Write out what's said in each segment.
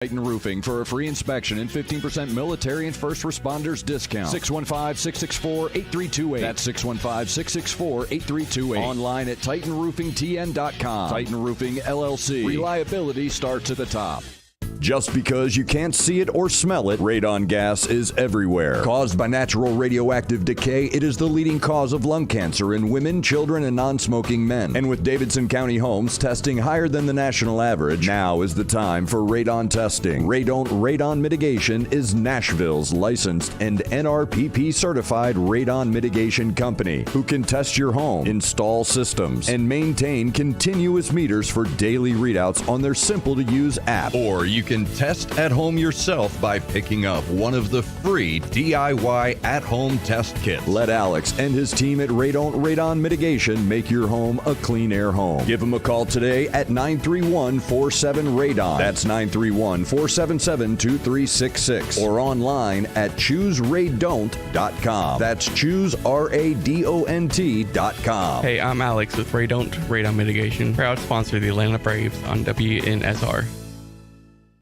Titan Roofing for a free inspection and 15% military and first responders discount. 615-664-8328. That's 615-664-8328. Online at TitanRoofingTN.com. Titan Roofing, LLC. Reliability starts at the top. Just because you can't see it or smell it, radon gas is everywhere. Caused by natural radioactive decay, it is the leading cause of lung cancer in women, children, and non-smoking men. And with Davidson County homes testing higher than the national average, now is the time for radon testing. Radon Mitigation is Nashville's licensed and NRPP certified radon mitigation company who can test your home, install systems, and maintain continuous meters for daily readouts on their simple-to-use app. Or you can test at home yourself by picking up one of the free DIY at-home test kits. Let Alex and his team at Radon Mitigation make your home a clean air home. Give them a call today at 931-47-RADON. That's 931-477-2366. Or online at ChooseRadont.com. That's ChooseRadont.com. Hey, I'm Alex with Radon Mitigation. Proud sponsor of the Atlanta Braves on WNSR.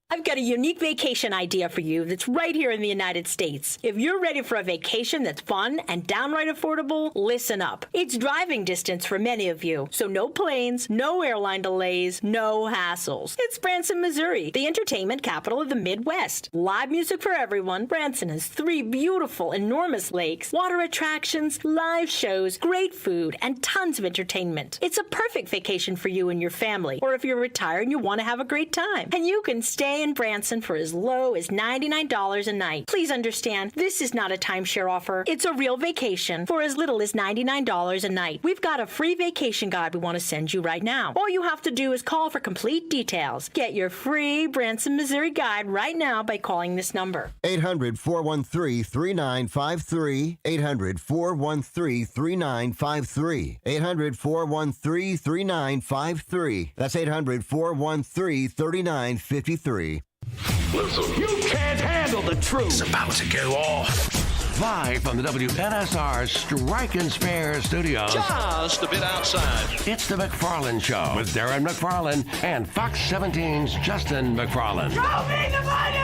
I've got a unique vacation idea for you that's right here in the United States. If you're ready for a vacation that's fun and downright affordable, listen up. It's driving distance for many of you, so no planes, no airline delays, no hassles. It's Branson, Missouri, the entertainment capital of the Midwest. Live music for everyone. Branson has 3 beautiful, enormous lakes, water attractions, live shows, great food, and tons of entertainment. It's a perfect vacation for you and your family, or if you're retired and you want to have a great time. And you can stay in Branson for as low as $99 a night. Please understand, this is not a timeshare offer. It's a real vacation for as little as $99 a night. We've got a free vacation guide we want to send you right now. All you have to do is call for complete details. Get your free Branson, Missouri guide right now by calling this number. 800-413-3953. 800-413-3953. 800-413-3953. That's 800-413-3953. Listen. You can't handle the truth. It's about to go off. Live from the WNSR Strike and Spare Studios. Just a bit outside. It's the Mcfarland Show with Darren Mcfarland and Fox 17's Justin McFarland. Show me the money!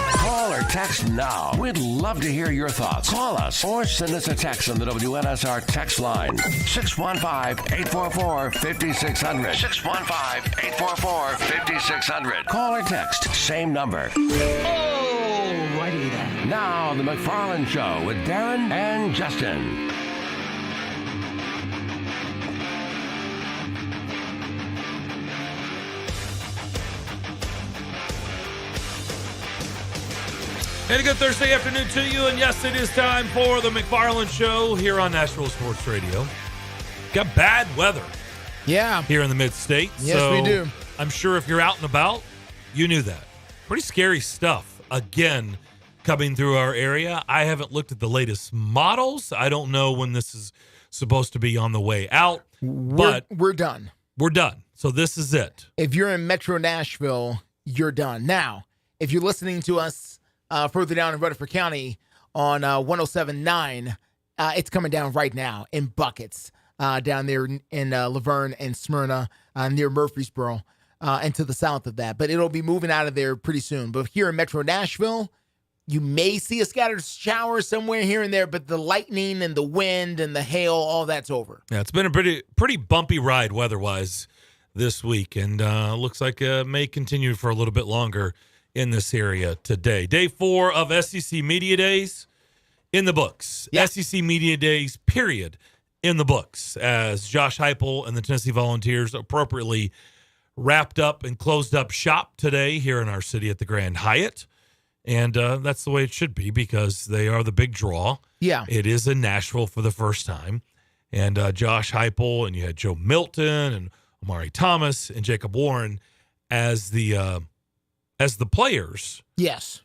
Call or text now. We'd love to hear your thoughts. Call us or send us a text on the WNSR text line. 615-844-5600. 615-844-5600. Call or text. Same number. Alrighty then. Now, the McFarland Show with Darren and Justin. And a good Thursday afternoon to you. And yes, it is time for the McFarland Show here on Nashville Sports Radio. Got bad weather. Yeah. Here in the mid-state. Yes, so we do. I'm sure if you're out and about, you knew that. Pretty scary stuff, again, coming through our area. I haven't looked at the latest models. I don't know when this is supposed to be on the way out. But we're done. We're done. So this is it. If you're in Metro Nashville, you're done. Now, if you're listening to us further down in Rutherford County on 107.9, it's coming down right now in buckets down there in Laverne and Smyrna near Murfreesboro and to the south of that. But it'll be moving out of there pretty soon. But here in Metro Nashville, you may see a scattered shower somewhere here and there, but the lightning and the wind and the hail, all that's over. Yeah, it's been a pretty bumpy ride weather-wise this week, and looks like it may continue for a little bit longer in this area today. Day 4 of SEC Media Days in the books. Yeah. SEC Media Days, period, in the books, as Josh Heupel and the Tennessee Volunteers appropriately wrapped up and closed up shop today here in our city at the Grand Hyatt. And that's the way it should be because they are the big draw. Yeah. It is in Nashville for the first time. And Josh Heupel, and you had Joe Milton and Amari Thomas and Jacob Warren as the players. Yes.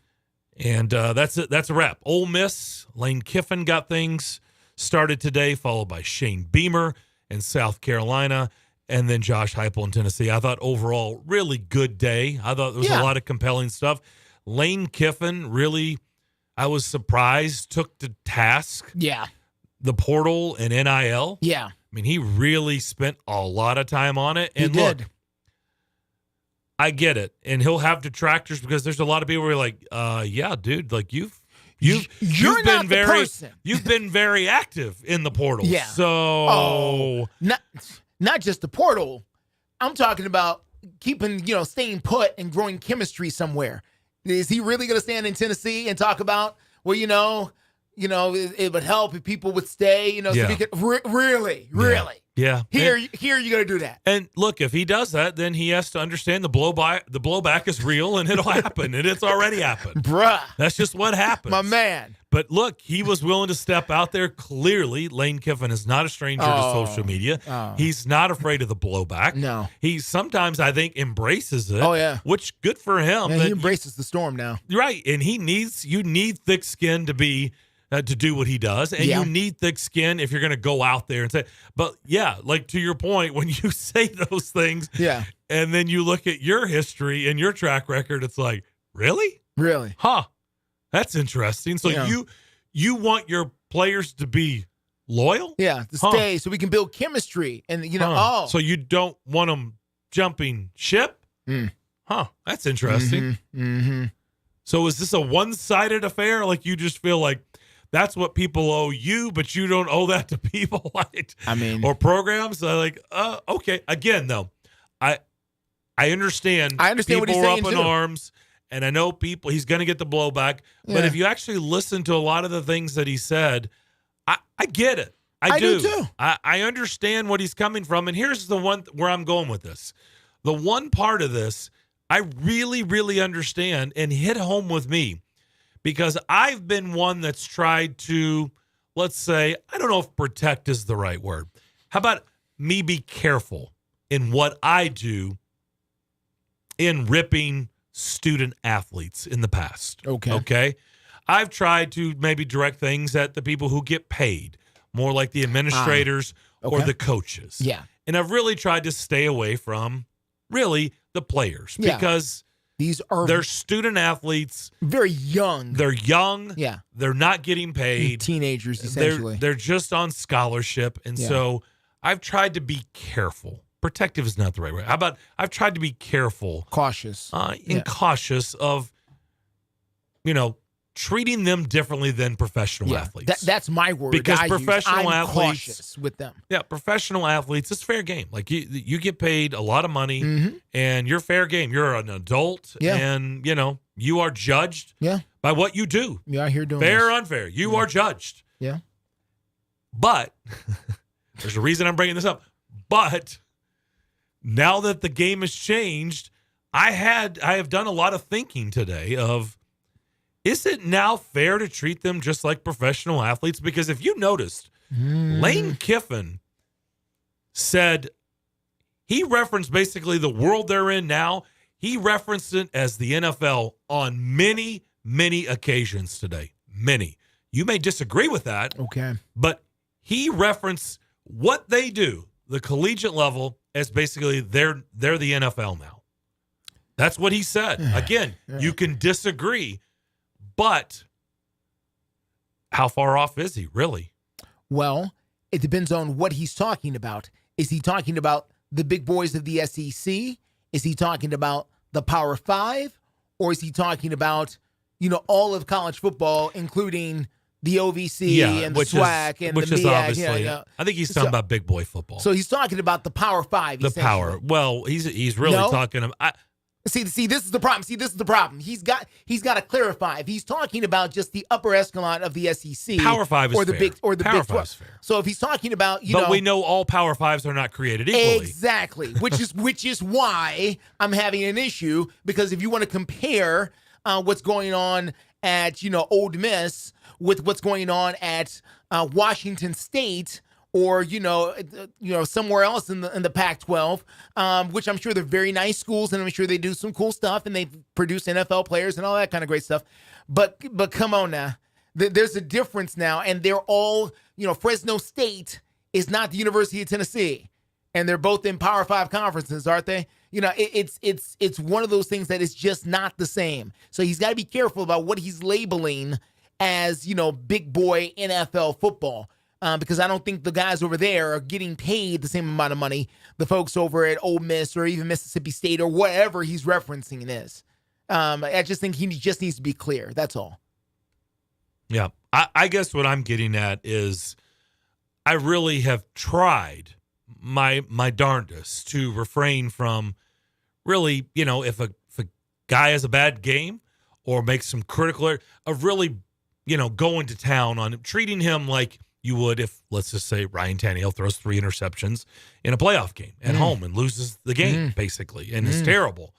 And that's it. That's a wrap. Ole Miss, Lane Kiffin got things started today, followed by Shane Beamer in South Carolina, and then Josh Heupel in Tennessee. I thought overall, really good day. I thought there was a lot of compelling stuff. Lane Kiffin really, I was surprised, took to task the portal and NIL. Yeah. I mean, he really spent a lot of time on it. And he did. Look, I get it. And he'll have detractors because there's a lot of people who are like, yeah, dude, like you've been very active in the portal. Yeah. So not just the portal. I'm talking about keeping, staying put and growing chemistry somewhere. Is he really going to stand in Tennessee and talk about, well, it would help if people would stay, so we could really. Yeah. Here you're going to do that. And look, if he does that, then he has to understand the blowback is real and it'll happen, and it's already happened. Bruh. That's just what happens. My man. But look, he was willing to step out there. Clearly, Lane Kiffin is not a stranger to social media. He's not afraid of the blowback. No. He sometimes, I think, embraces it. Oh, yeah. Which, good for him. Yeah, he embraces the storm now. Right. And you need thick skin to be to do what he does. And you need thick skin if you're going to go out there and say, but yeah, like to your point, when you say those things and then you look at your history and your track record, it's like, really? Really? Huh. That's interesting. So you want your players to be loyal? Yeah, to stay so we can build chemistry. And, So you don't want them jumping ship? Huh. That's interesting. Mm-hmm. So is this a one-sided affair? Like you just feel like that's what people owe you, but you don't owe that to people, like, or programs. Okay. Again, though, I understand. I understand what he's people are saying up in arms, and I know he's going to get the blowback. Yeah. But if you actually listen to a lot of the things that he said, I get it. I do too. I understand what he's coming from, and here's the one where I'm going with this. The one part of this I really, really understand and hit home with me. Because I've been one that's tried to, let's say, I don't know if protect is the right word. How about me be careful in what I do in ripping student athletes in the past? Okay. I've tried to maybe direct things at the people who get paid, more like the administrators or the coaches. Yeah. And I've really tried to stay away from really the players because they're student athletes. Very young. They're young. Yeah. They're not getting paid. Teenagers, essentially. They're just on scholarship. And so I've tried to be careful. Protective is not the right word. How about I've tried to be careful. Cautious. Cautious of, treating them differently than professional athletes. That's my word. Because professional I'm athletes, cautious with them. Yeah, professional athletes, it's fair game. Like you get paid a lot of money, and you're fair game. You're an adult, and you are judged by what you do. Yeah, I hear doing fair this. or unfair. You are judged. Yeah, but there's a reason I'm bringing this up. But now that the game has changed, I have done a lot of thinking today of, is it now fair to treat them just like professional athletes? Because if you noticed, Lane Kiffin said, he referenced basically the world they're in now. He referenced it as the NFL on many, many occasions today. Many. You may disagree with that. Okay. But he referenced what they do, the collegiate level, as basically they're the NFL now. That's what he said. Again, you can disagree. But how far off is he, really? Well, it depends on what he's talking about. Is he talking about the big boys of the SEC? Is he talking about the Power Five? Or is he talking about, all of college football, including the OVC and the SWAC and the MEAC? Obviously, I think he's talking about big boy football. So he's talking about the Power Five. The power. Well, he's really talking about. See, this is the problem. He's got to clarify. If he's talking about just the upper echelon of the SEC, Power Five is or the fair. Big or the Power Big 12. fair. So if he's talking about, but we know all Power Fives are not created equally. Exactly, which is why I'm having an issue, because if you want to compare what's going on at Ole Miss with what's going on at Washington State, or somewhere else in the Pac-12, which I'm sure they're very nice schools, and I'm sure they do some cool stuff, and they produce NFL players and all that kind of great stuff. But come on now, there's a difference now, and they're all Fresno State is not the University of Tennessee, and they're both in Power 5 conferences, aren't they? It's one of those things that is just not the same. So he's got to be careful about what he's labeling as big boy NFL football. because I don't think the guys over there are getting paid the same amount of money the folks over at Ole Miss or even Mississippi State or whatever he's referencing is. I just think he just needs to be clear. That's all. Yeah. I guess what I'm getting at is I really have tried my darndest to refrain from really, if a guy has a bad game or makes some critical error, of really, going to town on him, treating him like you would if, let's just say, Ryan Tannehill throws 3 interceptions in a playoff game at home and loses the game, basically, and it's terrible.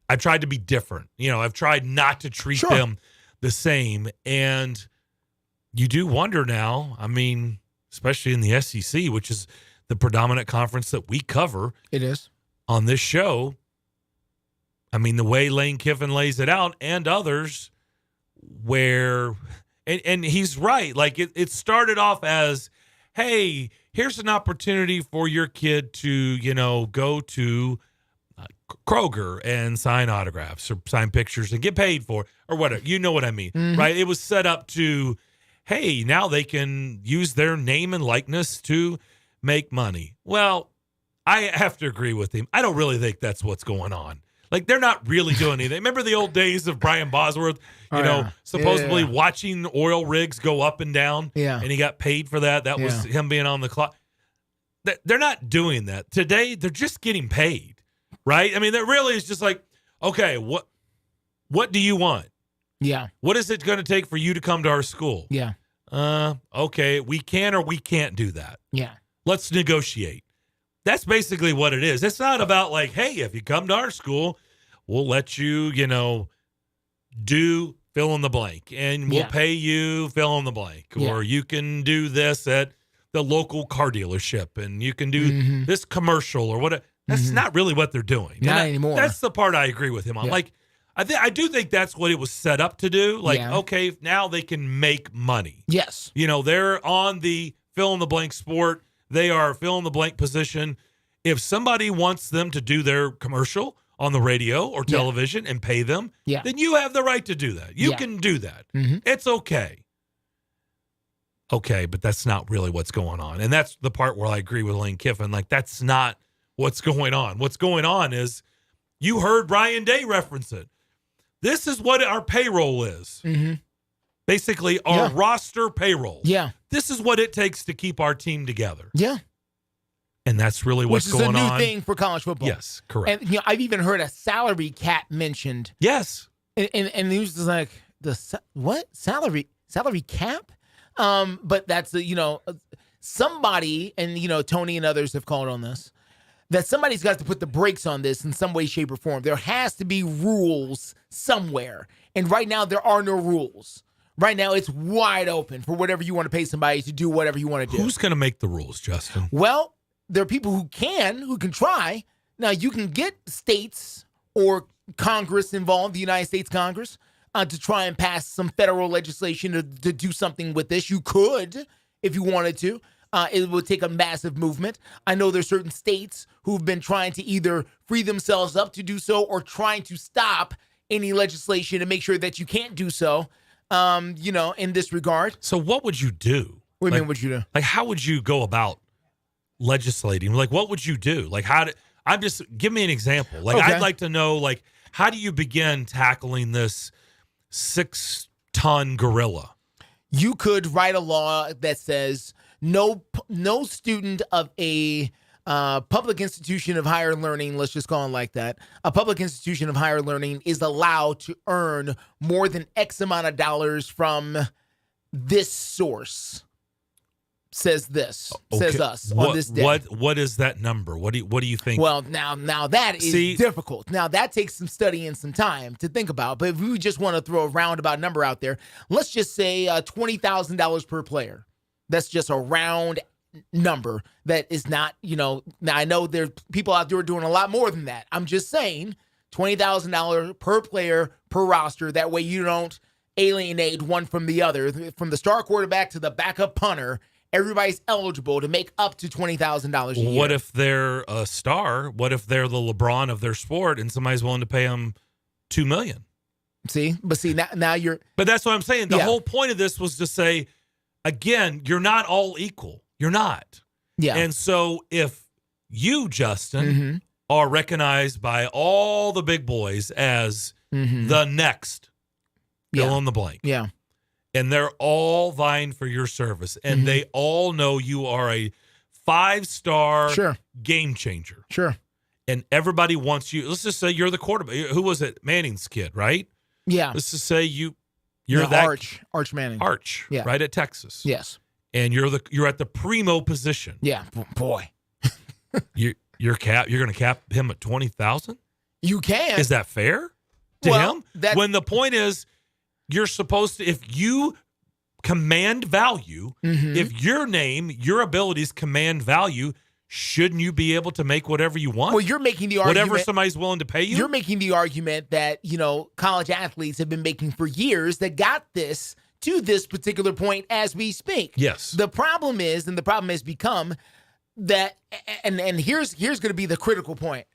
I've tried to be different. I've tried not to treat them the same. And you do wonder now, especially in the SEC, which is the predominant conference that we cover. It is. On this show, the way Lane Kiffin lays it out and others where, and he's right. Like it started off as, hey, here's an opportunity for your kid to, go to Kroger and sign autographs or sign pictures and get paid for or whatever. You know what I mean, right? It was set up to, hey, now they can use their name and likeness to make money. Well, I have to agree with him. I don't really think that's what's going on. Like, they're not really doing anything. Remember the old days of Brian Bosworth, supposedly watching oil rigs go up and down? Yeah. And he got paid for that. That was him being on the clock. They're not doing that. Today, they're just getting paid, right? That really is just like, okay, what do you want? Yeah. What is it going to take for you to come to our school? Yeah. Okay, we can or we can't do that. Yeah. Let's negotiate. That's basically what it is. It's not about like, hey, if you come to our school, we'll let you, do fill in the blank and we'll pay you fill in the blank. Or you can do this at the local car dealership and you can do this commercial or whatever. That's not really what they're doing. Not anymore. That's the part I agree with him on. Yeah. Like, I do think that's what it was set up to do. Like, okay, now they can make money. Yes. They're on the fill in the blank sport. They are fill in the blank position. If somebody wants them to do their commercial on the radio or television and pay them, then you have the right to do that. You can do that. It's okay. Okay, but that's not really what's going on. And that's the part where I agree with Lane Kiffin. Like, that's not what's going on. What's going on is you heard Ryan Day reference it. This is what our payroll is. Basically, our roster payroll. Yeah. This is what it takes to keep our team together. Yeah. And that's really what's going on. Which is a new thing for college football. Yes, correct. And I've even heard a salary cap mentioned. Yes. And it was just like, what? Salary cap? But that's, somebody, and, Tony and others have called on this, that somebody's got to put the brakes on this in some way, shape, or form. There has to be rules somewhere. And right now, there are no rules. Right now, it's wide open for whatever you want to pay somebody to do whatever you want to do. Who's going to make the rules, Justin? Well, there are people who can try. Now, you can get states or Congress involved, the United States Congress, to try and pass some federal legislation to do something with this. You could, if you wanted to. It would take a massive movement. I know there's certain states who've been trying to either free themselves up to do so or trying to stop any legislation and make sure that you can't do so, in this regard. So what would you do? What do you mean, what would you do? Like, how would you go about legislating? Like, what would you do? Like, give me an example. Like, Okay. I'd like to know, like, how do you begin tackling this 6-ton gorilla? You could write a law that says no student of a public institution of higher learning, let's just call it like that, a public institution of higher learning is allowed to earn more than X amount of dollars from this source. Says us on this day. What is that number? What do you think? Well, now that is difficult. Now that takes some study and some time to think about. But if we just want to throw a roundabout number out there, let's just say $20,000 per player. That's just a round number. That is not, Now I know there's people out there doing a lot more than that. I'm just saying $20,000 per player per roster. That way you don't alienate one from the other, from the star quarterback to the backup punter. Everybody's eligible to make up to $20,000 a year. What if they're a star? What if they're the LeBron of their sport and somebody's willing to pay them $2 million? See, now you're. But that's what I'm saying. The whole point of this was to say, again, you're not all equal. You're not. Yeah. And so if you, Justin, are recognized by all the big boys as the next fill in the blank. Yeah. And they're all vying for your service. And they all know you are a 5-star game changer. Sure. And everybody wants you. Let's just say you're the quarterback. Who was it? Manning's kid, right? Yeah. Let's just say you're that Arch Manning. Arch, right at Texas. Yes. And you're at the primo position. Yeah. Boy. You're going to cap him at 20,000? You can. Is that fair to him? When the point is, you're supposed to, if you command value, if your name, your abilities command value, shouldn't you be able to make whatever you want? Well, you're making the argument. Whatever somebody's willing to pay you? You're making the argument that, college athletes have been making for years that got this to this particular point as we speak. Yes. The problem is, and the problem has become that, and here's going to be the critical point.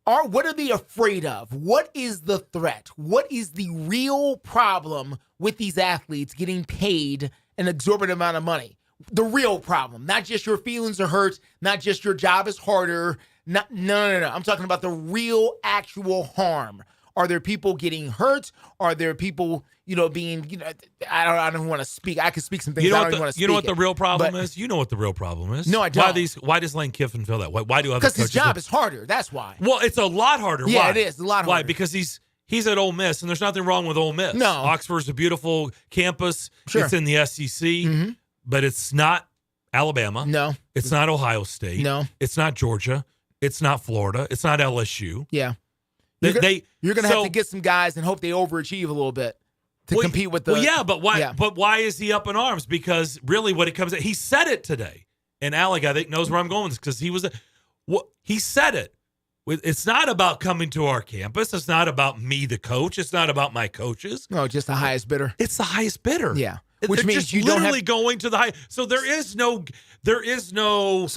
What are they afraid of? What is the threat? What is the real problem with these athletes getting paid an exorbitant amount of money? The real problem, not just your feelings are hurt, not just your job is harder. No. I'm talking about the real, actual harm. Are there people getting hurt? Are there people, being, I don't want to speak. I can speak some things. I don't even want to speak. You know what the real problem is? You know what the real problem is. No, I don't. Why does Lane Kiffin feel that way? Why do other coaches? Because his job is harder. That's why. Well, it's a lot harder. Yeah, Why? it is a lot harder. Why? Because he's at Ole Miss, and there's nothing wrong with Ole Miss. No. Oxford's a beautiful campus. Sure. It's in the SEC, but it's not Alabama. No. It's not Ohio State. No. It's not Georgia. It's not Florida. It's not LSU. Yeah. You're going to have to get some guys and hope they overachieve a little bit to compete with the. Well, yeah, but why? Yeah. But why is he up in arms? Because really, what it comes to, he said it today, and Alec, I think, knows where I'm going with this because he said it. It's not about coming to our campus. It's not about me, the coach. It's not about my coaches. No, just the highest bidder. It's the highest bidder. Yeah, which They're means just you literally don't have going to the high. So there is no. So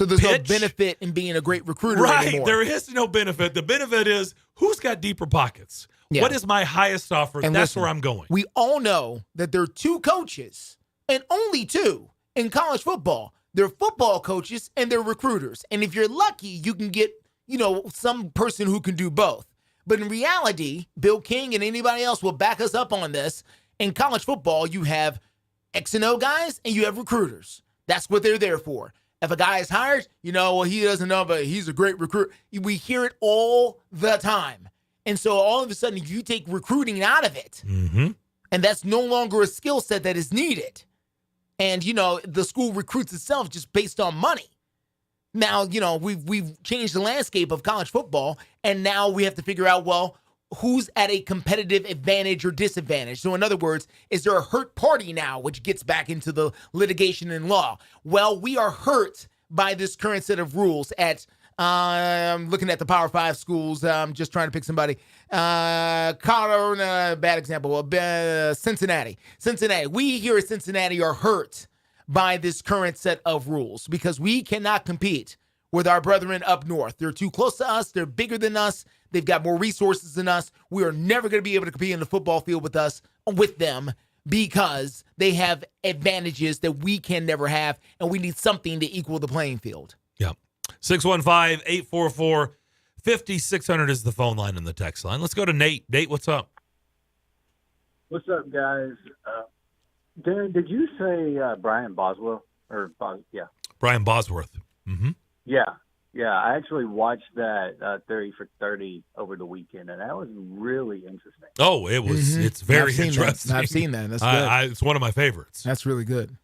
there's pitch. no benefit in being a great recruiter anymore. There is no benefit. The benefit is who's got deeper pockets. Yeah. What is my highest offer? And that's where I'm going. We all know that there are two coaches, and only two, in college football. They're football coaches and they're recruiters. And if you're lucky, you can get, some person who can do both. But in reality, Bill King and anybody else will back us up on this. In college football, you have X and O guys and you have recruiters. That's what they're there for. If a guy is hired, he doesn't know, but he's a great recruiter. We hear it all the time. And so all of a sudden, you take recruiting out of it. And that's no longer a skill set that is needed. And, the school recruits itself just based on money. Now, we've changed the landscape of college football, and now we have to figure out, well, who's at a competitive advantage or disadvantage? So in other words, is there a hurt party now, which gets back into the litigation and law? Well, we are hurt by this current set of rules at I'm looking at the Power 5 schools. I'm just trying to pick somebody. Colorado, bad example. Cincinnati. We here at Cincinnati are hurt by this current set of rules because we cannot compete with our brethren up north. They're too close to us. They're bigger than us. They've got more resources than us. We are never going to be able to compete in the football field with them because they have advantages that we can never have, and we need something to equal the playing field. Yeah. 615-844-5600 is the phone line and the text line. Let's go to Nate. Nate, what's up? What's up, guys? Darren, did you say Brian Boswell? Brian Bosworth. Mm-hmm. Yeah. I actually watched that 30 for 30 over the weekend, and that was really interesting. Oh, it was. Mm-hmm. It's very interesting. I've seen that. That's good. It's one of my favorites. That's really good.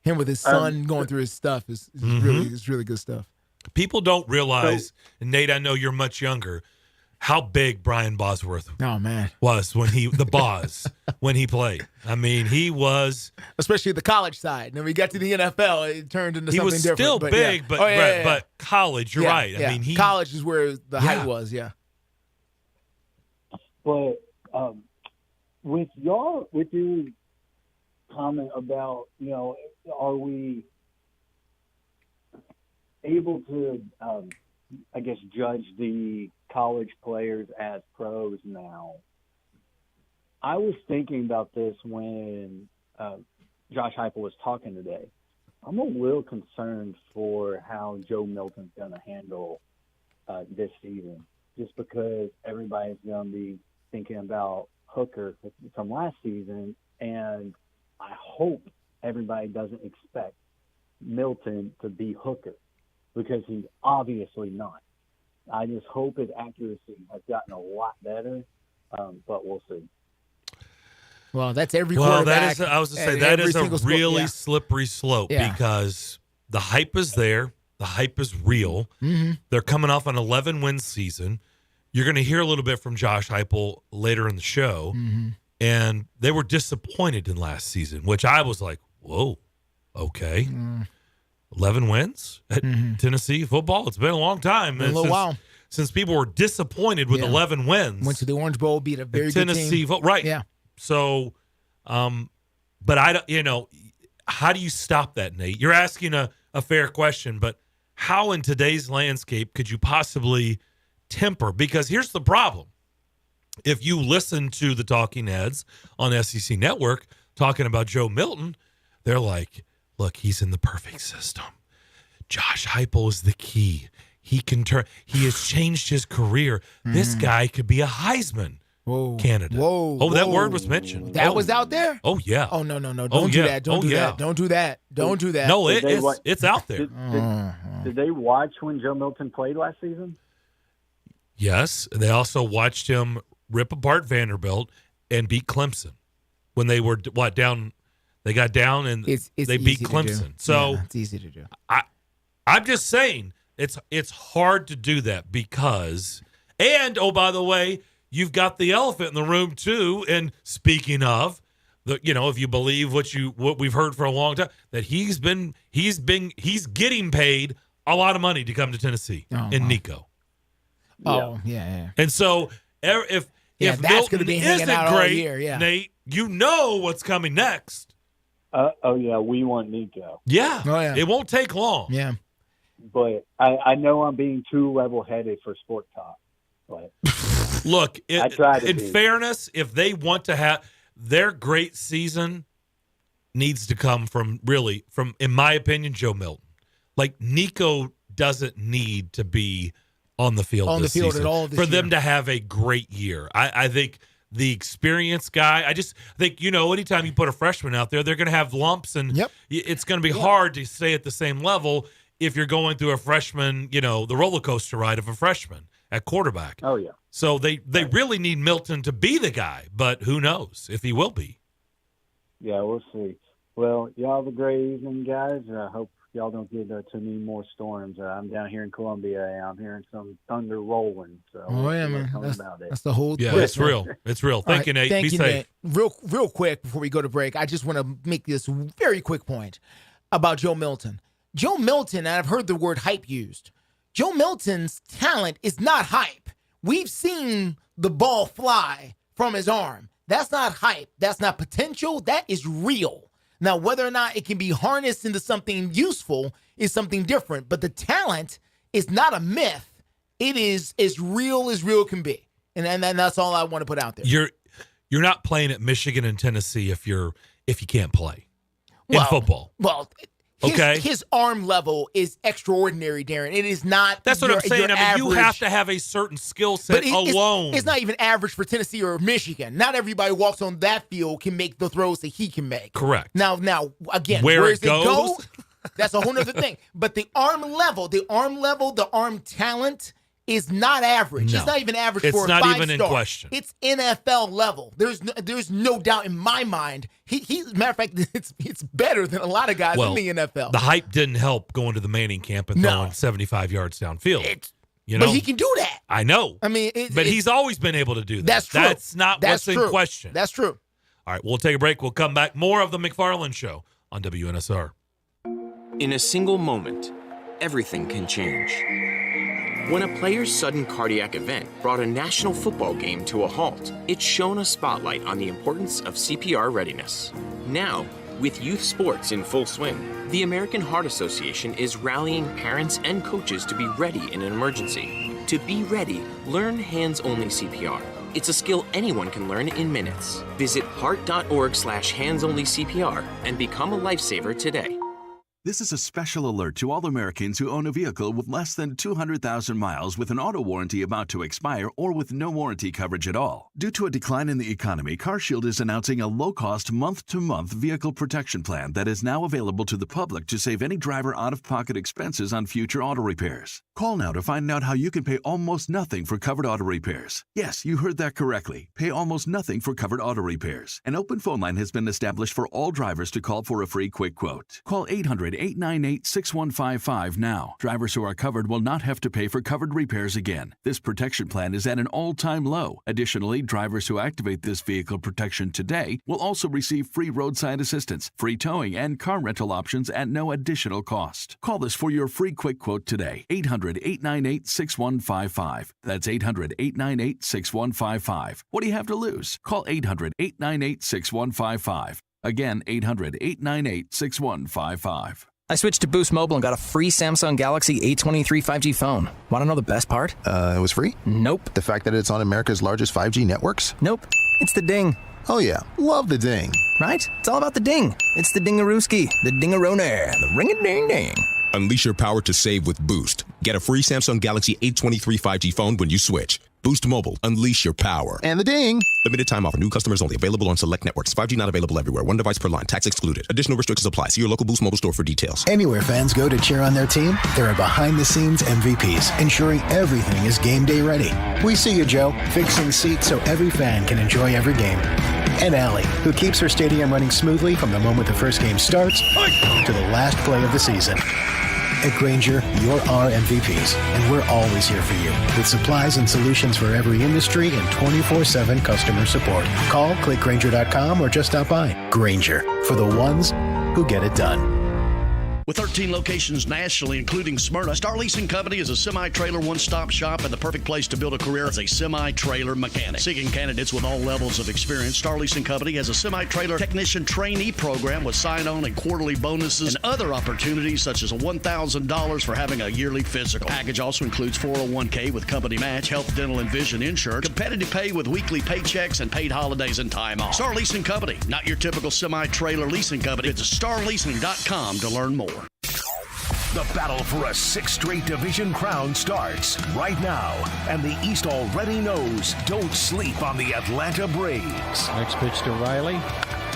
Him with his son going through his stuff is really good stuff. People don't realize, and Nate, I know you're much younger, how big Brian Bosworth was when he played. I mean, he was, especially the college side. And then we got to the NFL, it turned into something different. He was still big, but college, you're right. Yeah. I mean, college is where the height was. Yeah. But with your comment about, are we able to, judge the college players as pros now? I was thinking about this when Josh Heupel was talking today, I'm a little concerned for how Joe Milton's going to handle this season, just because everybody's going to be thinking about Hooker from last season, and I hope everybody doesn't expect Milton to be Hooker, because he's obviously not. I just hope his accuracy has gotten a lot better, but we'll see. Well, that's every quarterback. That is, I was going to say, that is a really yeah. slippery slope Yeah. because the hype is there. The hype is real. Mm-hmm. They're coming off an 11-win season. You're going to hear a little bit from Josh Heupel later in the show, and they were disappointed in last season, which I was like, whoa, okay. 11 wins at Tennessee football. It's been a long time. Been a little while. Since people were disappointed with 11 wins. Went to the Orange Bowl, beat a very good Tennessee, team. Right. Yeah. So, but I don't, how do you stop that, Nate? You're asking a fair question, but how in today's landscape could you possibly temper? Because here's the problem. If you listen to the talking heads on SEC Network talking about Joe Milton, they're like, look, he's in the perfect system. Josh Heupel is the key. He has changed his career. This guy could be a Heisman candidate. That word was mentioned. That was out there? Oh, yeah. Oh, no. Don't do that. Don't do that. Don't do that. Don't do that. No, it's out there. Did they watch when Joe Milton played last season? Yes. They also watched him rip apart Vanderbilt and beat Clemson when they were, down. They got down and they beat Clemson. So it's easy to do. I'm just saying it's hard to do that because, and oh, by the way, you've got the elephant in the room too. And speaking of, if you believe what we've heard for a long time, that he's getting paid a lot of money to come to Tennessee Nico. Oh yeah. And so if that's Milton be isn't out great, all year, Nate, you know what's coming next. We want Nico. Yeah. Oh, yeah. It won't take long. Yeah. But I know I'm being too level-headed for sport talk. But look, in be. fairness, if they want to have their great season, needs to come from, in my opinion, Joe Milton. Like Nico doesn't need to be on the field this season at all this for year. them to have a great year. I think the experienced guy, I just think, anytime you put a freshman out there, they're going to have lumps, and it's going to be hard to stay at the same level if you're going through a freshman, the roller coaster ride of a freshman at quarterback. Oh, yeah. So they really need Milton to be the guy, but who knows if he will be. Yeah, we'll see. Well, y'all have a great evening, guys. I hope y'all don't get too many more storms. I'm down here in Columbia, and I'm hearing some thunder rolling. So man. That's the whole Yeah, twist, it's real. It's real. Thank you, Nate. Thank be you, safe. Nate. Real quick before we go to break, I just want to make this very quick point about Joe Milton. Joe Milton, and I've heard the word hype used. Joe Milton's talent is not hype. We've seen the ball fly from his arm. That's not hype. That's not potential. That is real. Now, whether or not it can be harnessed into something useful is something different. But the talent is not a myth. It is as real can be. And that's all I want to put out there. You're not playing at Michigan and Tennessee if you can't play in football. Well, his arm level is extraordinary, Darren. It is not. That's what I'm saying. You have to have a certain skill set alone. It's not even average for Tennessee or Michigan. Not everybody who walks on that field can make the throws that he can make. Correct. Now, again, where it goes? Go? That's a whole other thing. But the arm level, the arm talent is not average. No. It's not even average for a 5-star. It's not even in question. It's NFL level. There's no doubt in my mind. Matter of fact, it's better than a lot of guys in the NFL. The hype didn't help going to the Manning camp and throwing 75 yards downfield. But he can do that. I know. I mean, but he's always been able to do that. That's true. That's not what's in question. That's true. All right, we'll take a break. We'll come back. More of the Mcfarland Show on WNSR. In a single moment, everything can change. When a player's sudden cardiac event brought a national football game to a halt, it shone a spotlight on the importance of CPR readiness. Now, with youth sports in full swing, the American Heart Association is rallying parents and coaches to be ready in an emergency. To be ready, learn hands-only CPR. It's a skill anyone can learn in minutes. Visit heart.org/hands-only-CPR and become a lifesaver today. This is a special alert to all Americans who own a vehicle with less than 200,000 miles with an auto warranty about to expire or with no warranty coverage at all. Due to a decline in the economy, CarShield is announcing a low-cost month-to-month vehicle protection plan that is now available to the public to save any driver out-of-pocket expenses on future auto repairs. Call now to find out how you can pay almost nothing for covered auto repairs. Yes, you heard that correctly. Pay almost nothing for covered auto repairs. An open phone line has been established for all drivers to call for a free quick quote. Call 800-898-6155 now. Drivers who are covered will not have to pay for covered repairs again. This protection plan is at an all-time low. Additionally, drivers who activate this vehicle protection today will also receive free roadside assistance, free towing, and car rental options at no additional cost. Call us for your free quick quote today. 800-898-6155. That's 800-898-6155. What do you have to lose? Call 800-898-6155. Again, 800-898-6155. I switched to Boost Mobile and got a free Samsung Galaxy A23 5G phone. Want to know the best part? It was free? Nope. The fact that it's on America's largest 5G networks? Nope. It's the ding. Oh yeah, love the ding. Right? It's all about the ding. It's the dingarooski, the dingaroner, the ring-a-ding-ding. Unleash your power to save with Boost. Get a free Samsung Galaxy A23 5G phone when you switch. Boost Mobile. Unleash your power. And the ding. Limited time offer. New customers only. Available on select networks. 5G not available everywhere. One device per line. Tax excluded. Additional restrictions apply. See your local Boost Mobile store for details. Anywhere fans go to cheer on their team, there are behind-the-scenes MVPs, ensuring everything is game day ready. We see you, Joe, fixing seats so every fan can enjoy every game. And Allie, who keeps her stadium running smoothly from the moment the first game starts to the last play of the season. At Grainger, you're our MVPs, and we're always here for you with supplies and solutions for every industry and 24/7 customer support. Call, click Grainger.com, or just stop by. Grainger, for the ones who get it done. With 13 locations nationally, including Smyrna, Star Leasing Company is a semi-trailer one-stop shop and the perfect place to build a career as a semi-trailer mechanic. Seeking candidates with all levels of experience, Star Leasing Company has a semi-trailer technician trainee program with sign-on and quarterly bonuses and other opportunities such as $1,000 for having a yearly physical. Package also includes 401k with company match, health, dental, and vision insurance, competitive pay with weekly paychecks, and paid holidays and time off. Star Leasing Company, not your typical semi-trailer leasing company. Visit starleasing.com to learn more. The battle for a sixth straight division crown starts right now, and the East already knows don't sleep on the Atlanta Braves. Next pitch to Riley.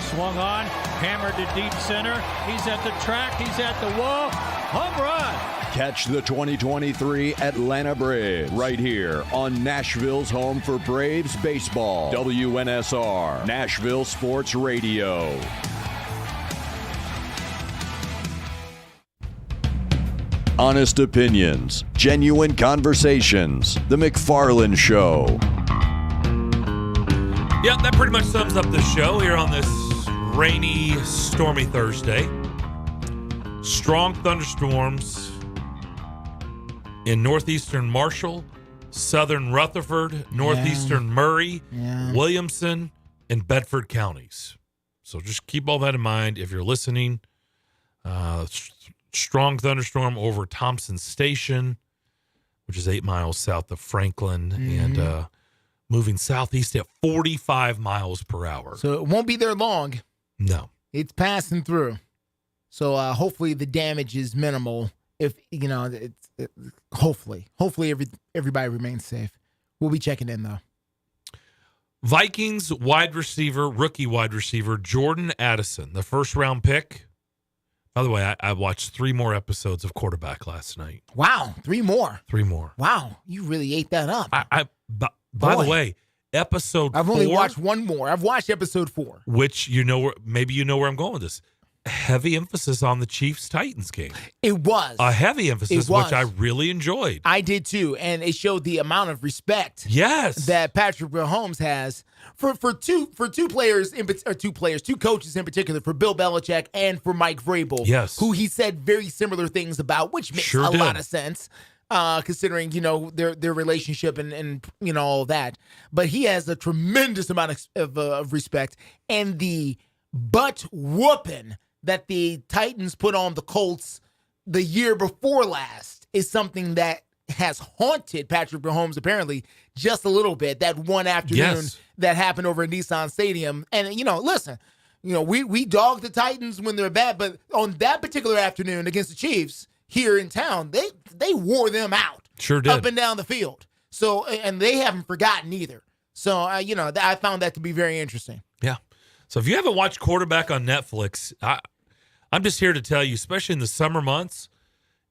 Swung on, hammered to deep center. He's at the track, he's at the wall. Home run! Catch the 2023 Atlanta Braves right here on Nashville's home for Braves baseball. WNSR, Nashville Sports Radio. Honest opinions, genuine conversations. The Mcfarland Show. Yep, that pretty much sums up the show here on this rainy, stormy Thursday. Strong thunderstorms in northeastern Marshall, southern Rutherford, northeastern Murray, Williamson, and Bedford counties. So just keep all that in mind if you're listening. Strong thunderstorm over Thompson Station, which is 8 miles south of Franklin, and moving southeast at 45 miles per hour. So it won't be there long. No. It's passing through. So hopefully the damage is minimal. If, hopefully everybody remains safe. We'll be checking in, though. Vikings rookie wide receiver, Jordan Addison, the first-round pick. By the way, I watched 3 more episodes of Quarterback last night. Wow, 3 more. 3 more. Wow, you really ate that up. By the way, episode 4. I've only watched 1 more. I've watched episode 4. Which maybe you know where I'm going with this. Heavy emphasis on the Chiefs-Titans game. It was. A heavy emphasis, which I really enjoyed. I did too, and it showed the amount of respect that Patrick Mahomes has for two coaches in particular, for Bill Belichick and for Mike Vrabel, who he said very similar things about, which makes a lot of sense. Considering, their relationship and all that. But he has a tremendous amount of respect, and the butt whooping that the Titans put on the Colts the year before last is something that has haunted Patrick Mahomes apparently just a little bit. That one afternoon that happened over at Nissan Stadium. And, listen, we dog the Titans when they're bad, but on that particular afternoon against the Chiefs here in town, they wore them out. Sure did. Up and down the field. So, and they haven't forgotten either. So, I found that to be very interesting. Yeah. So if you haven't watched Quarterback on Netflix, I'm just here to tell you, especially in the summer months,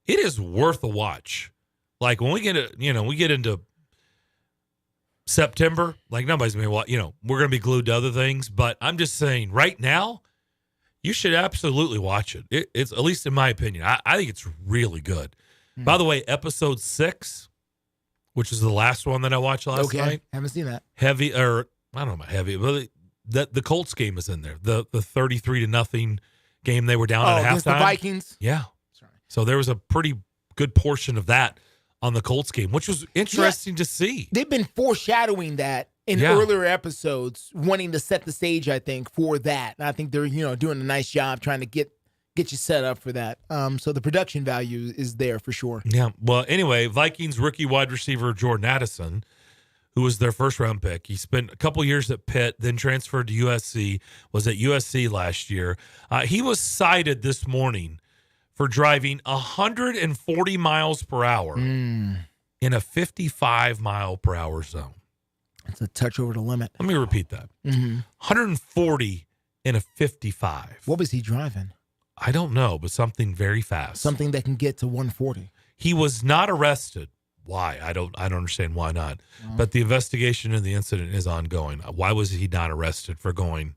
it is worth a watch. Like when we get into September, like nobody's going to watch, we're going to be glued to other things. But I'm just saying right now, you should absolutely watch it. It's, at least in my opinion, I think it's really good. Mm. By the way, episode 6, which is the last one that I watched last night. Haven't seen that. Heavy, or I don't know about heavy, but the Colts game is in there. The 33-0 game they were down at halftime. Against the Vikings? Yeah. Sorry. So there was a pretty good portion of that on the Colts game, which was interesting to see. They've been foreshadowing that in earlier episodes, wanting to set the stage, I think, for that. And I think they're, doing a nice job trying to get you set up for that. So the production value is there for sure. Yeah. Well, anyway, Vikings rookie wide receiver Jordan Addison, who was their first-round pick. He spent a couple years at Pitt, then transferred to USC, was at USC last year. He was cited this morning for driving 140 miles per hour in a 55-mile-per-hour zone. That's a touch over the limit. Let me repeat that. 140 in a 55. What was he driving? I don't know, but something very fast. Something that can get to 140. He was not arrested. Why? I don't understand why not. But the investigation and the incident is ongoing. Why was he not arrested for going,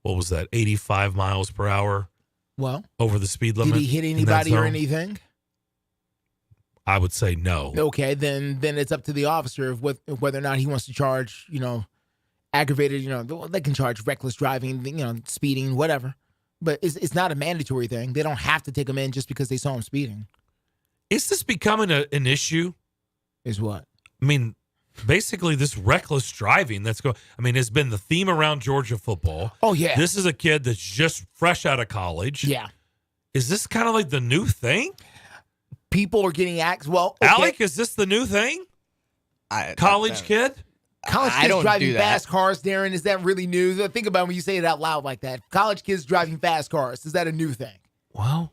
what was that, 85 miles per hour? Well, over the speed limit. Did he hit anybody or anything? I would say no. Okay, then it's up to the officer of whether or not he wants to charge, aggravated, they can charge reckless driving, speeding, whatever. But it's not a mandatory thing. They don't have to take him in just because they saw him speeding. Is this becoming an issue? Is what? I mean, basically this reckless driving that's going, has been the theme around Georgia football. Oh, yeah. This is a kid that's just fresh out of college. Yeah. Is this kind of like the new thing? People are getting axed. Well, okay. Alec, is this the new thing? College kid? College kids driving fast cars, Darren, is that really new? Think about it when you say it out loud like that. College kids driving fast cars, is that a new thing? Well,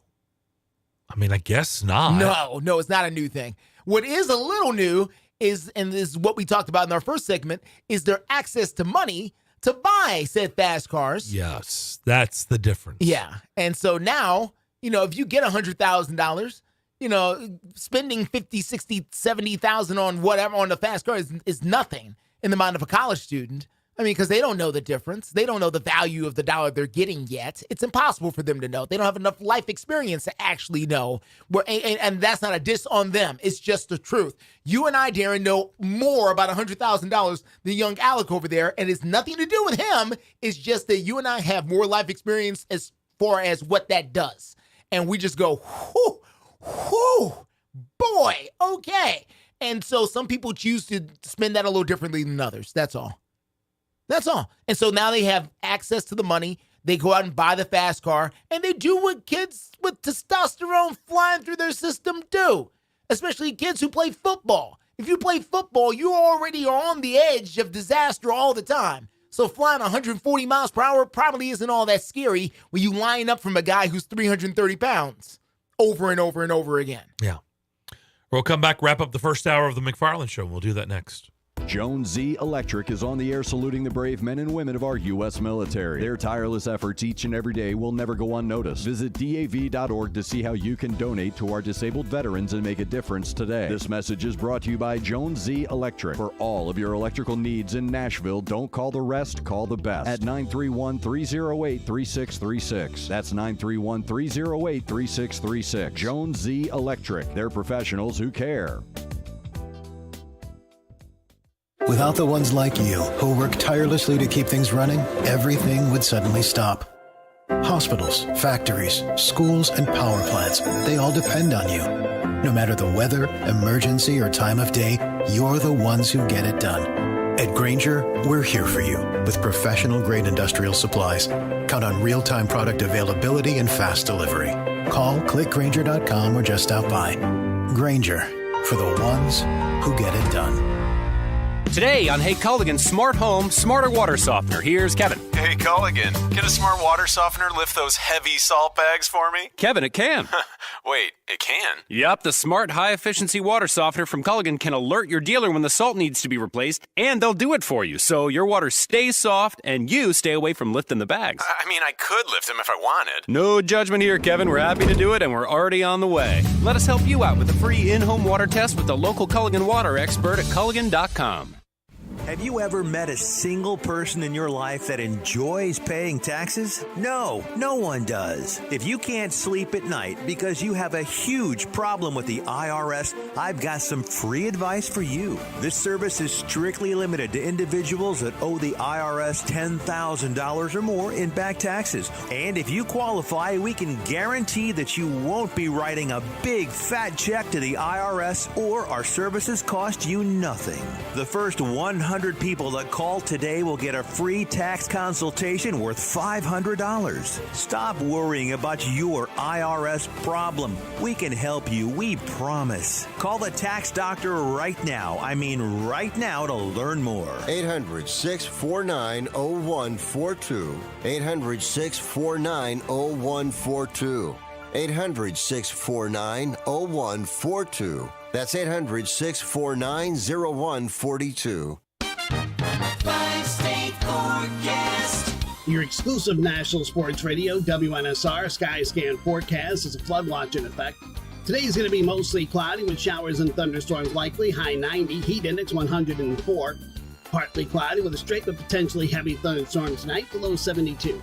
I guess not. No, it's not a new thing. What is a little new is, and this is what we talked about in our first segment, is their access to money to buy said fast cars. Yes, that's the difference. Yeah, and so now, if you get $100,000, spending 50, 60, 70,000 on whatever on the fast car is nothing in the mind of a college student. Because they don't know the difference. They don't know the value of the dollar they're getting yet. It's impossible for them to know. They don't have enough life experience to actually know. And that's not a diss on them. It's just the truth. You and I, Darren, know more about $100,000 than young Alec over there, and it's nothing to do with him. It's just that you and I have more life experience as far as what that does. And we just go, whoo, boy, okay. And so some people choose to spend that a little differently than others. That's all. That's all. And so now they have access to the money. They go out and buy the fast car, and they do what kids with testosterone flying through their system do, especially kids who play football. If you play football, you already are on the edge of disaster all the time. So flying 140 miles per hour probably isn't all that scary when you line up from a guy who's 330 pounds over and over and over again. Yeah. We'll come back, wrap up the first hour of the Mcfarland Show, and we'll do that next. Jones Z Electric is on the air saluting the brave men and women of our U.S. military. Their tireless efforts each and every day will never go unnoticed. Visit DAV.org to see how you can donate to our disabled veterans and make a difference today. This message is brought to you by Jones Z Electric. For all of your electrical needs in Nashville, don't call the rest, call the best. At 931-308-3636. That's 931-308-3636. Jones Z Electric. They're professionals who care. Without the ones like you, who work tirelessly to keep things running, everything would suddenly stop. Hospitals, factories, schools, and power plants, they all depend on you. No matter the weather, emergency, or time of day, you're the ones who get it done. At Grainger, we're here for you with professional-grade industrial supplies. Count on real-time product availability and fast delivery. Call, click Grainger.com, or just stop by. Grainger, for the ones who get it done. Today on Hey Culligan's Smart Home, Smarter Water Softener, here's Kevin. Hey Culligan, can a smart water softener lift those heavy salt bags for me? Kevin, it can. Wait, it can? Yup, the smart high-efficiency water softener from Culligan can alert your dealer when the salt needs to be replaced, and they'll do it for you, so your water stays soft and you stay away from lifting the bags. I mean, I could lift them if I wanted. No judgment here, Kevin. We're happy to do it, and we're already on the way. Let us help you out with a free in-home water test with the local Culligan water expert at Culligan.com. Have you ever met a single person in your life that enjoys paying taxes? No, no one does. If you can't sleep at night because you have a huge problem with the IRS, I've got some free advice for you. This service is strictly limited to individuals that owe the IRS $10,000 or more in back taxes. And if you qualify, we can guarantee that you won't be writing a big fat check to the IRS, or our services cost you nothing. The first 100 people that call today will get a free tax consultation worth $500. Stop worrying about your IRS problem. We can help you, we promise. Call the tax doctor right now. I mean right now, to learn more. 800-649-0142. 800-649-0142. 800-649-0142. That's 800-649-0142. Five-state forecast. Your exclusive national sports radio, WNSR Skyscan forecast is a flood watch in effect. Today is going to be mostly cloudy with showers and thunderstorms likely, high 90, heat index 104. Partly cloudy with a straight but potentially heavy thunderstorm tonight, below 72.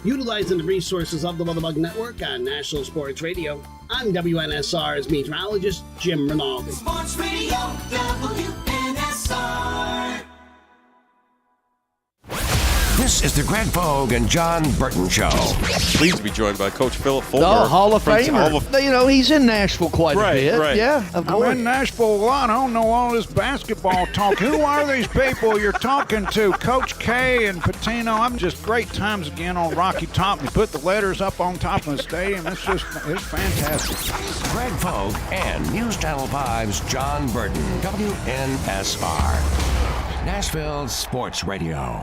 Utilizing the resources of the WeatherBug Network on National Sports Radio, I'm WNSR's meteorologist, Jim Rinaldi. Sports Radio, WNSR. This is the Greg Vogue and John Burton Show. Pleased to be joined by Coach Philip Fulmer. The Hall of Famer. You know, he's in Nashville quite a bit. Right. Yeah, of course. I'm in Nashville a lot. I don't know all this basketball talk. Who are these people you're talking to? Coach K and Patino. I'm just great times again on Rocky Top. We put the letters up on top of the stadium. It's fantastic. Greg Vogue and News Channel 5's John Burton. WNSR. Nashville Sports Radio.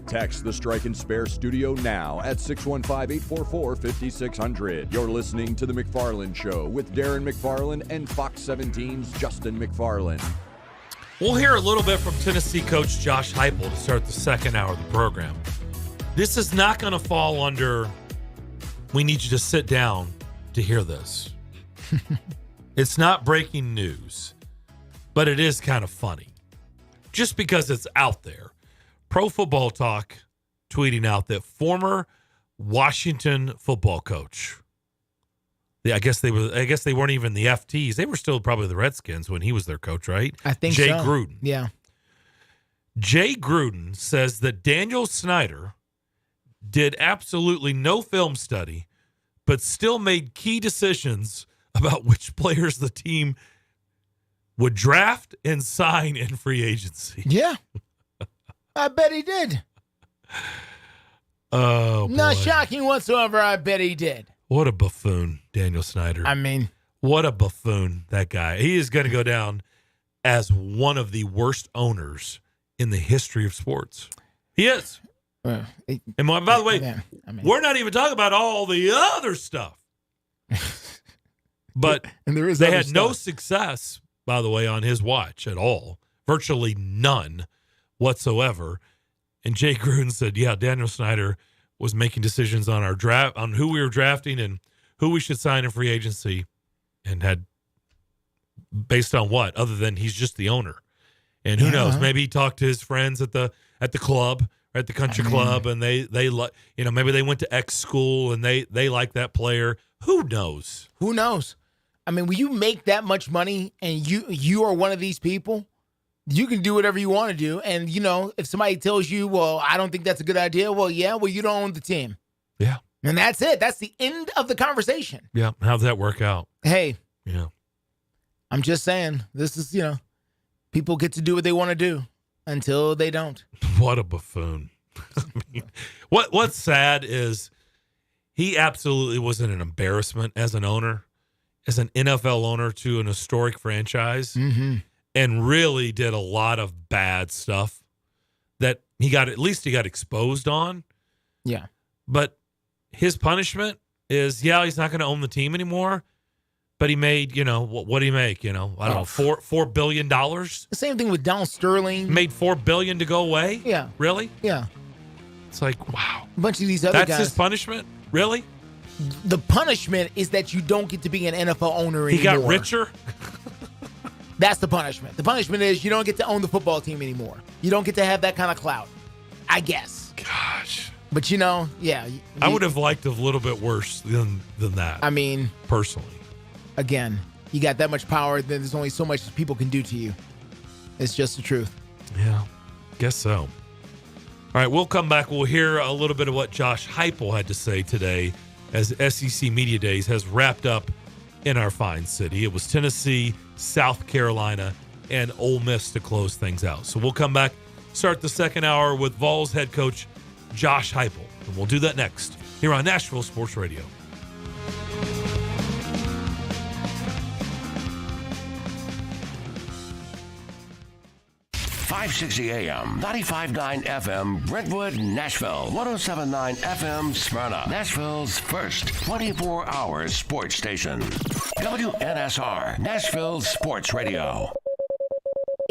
Text the Strike and Spare studio now at 615-844-5600. You're listening to The Mcfarland Show with Darren McFarland and Fox 17's Justin McFarland. We'll hear a little bit from Tennessee coach Josh Heupel to start the second hour of the program. This is not going to fall under, we need you to sit down to hear this. It's not breaking news, but it is kind of funny. Just because it's out there. Pro Football Talk tweeting out that former Washington football coach, I guess they weren't even the FTs. They were still probably the Redskins when he was their coach, right? I think Jay so. Gruden. Yeah. Jay Gruden says that Daniel Snyder did absolutely no film study, but still made key decisions about which players the team would draft and sign in free agency. Yeah. I bet he did. Oh, not boy. shocking whatsoever. I bet he did. What a buffoon, Daniel Snyder. I mean, what a buffoon, that guy. He is going to go down as one of the worst owners in the history of sports. He is. And by the way, we're not even talking about all the other stuff. But they had no success, by the way, on his watch at all. Virtually none whatsoever. And Jay Gruden said, yeah, Daniel Snyder was making decisions on our draft, on who we were drafting and who we should sign in free agency, and had based on what, other than he's just the owner. And who knows, maybe he talked to his friends at the club, or at the country club, and they maybe they went to X school and they like that player. Who knows? Who knows? I mean, when you make that much money and you are one of these people, you can do whatever you want to do. And, if somebody tells you, well, I don't think that's a good idea, you don't own the team. Yeah. And that's it. That's the end of the conversation. Yeah. How'd that work out? Hey. Yeah. I'm just saying, this is, people get to do what they want to do until they don't. What a buffoon. I mean, what's sad is he absolutely wasn't an embarrassment as an owner, as an NFL owner to an historic franchise, and really did a lot of bad stuff that he got exposed on. Yeah. But his punishment is, he's not going to own the team anymore. But he made, what did he make? I don't know, $4 billion? The same thing with Donald Sterling. Made $4 billion to go away? Yeah. Really? Yeah. It's like, wow. A bunch of these other guys. That's his punishment? Really? The punishment is that you don't get to be an NFL owner anymore. He got richer? That's the punishment. The punishment is you don't get to own the football team anymore. You don't get to have that kind of clout, I guess. Gosh. But, yeah. I would have liked a little bit worse than that. I mean. Personally. Again, you got that much power, then there's only so much people can do to you. It's just the truth. Yeah, guess so. All right, we'll come back. We'll hear a little bit of what Josh Heupel had to say today as SEC Media Days has wrapped up in our fine city. It was Tennessee, South Carolina, and Ole Miss to close things out. So we'll come back, start the second hour with Vols head coach Josh Heupel. And we'll do that next here on Nashville Sports Radio. 560 AM, 95.9 FM, Brentwood, Nashville, 107.9 FM, Smyrna, Nashville's first 24-hour sports station. WNSR, Nashville Sports Radio.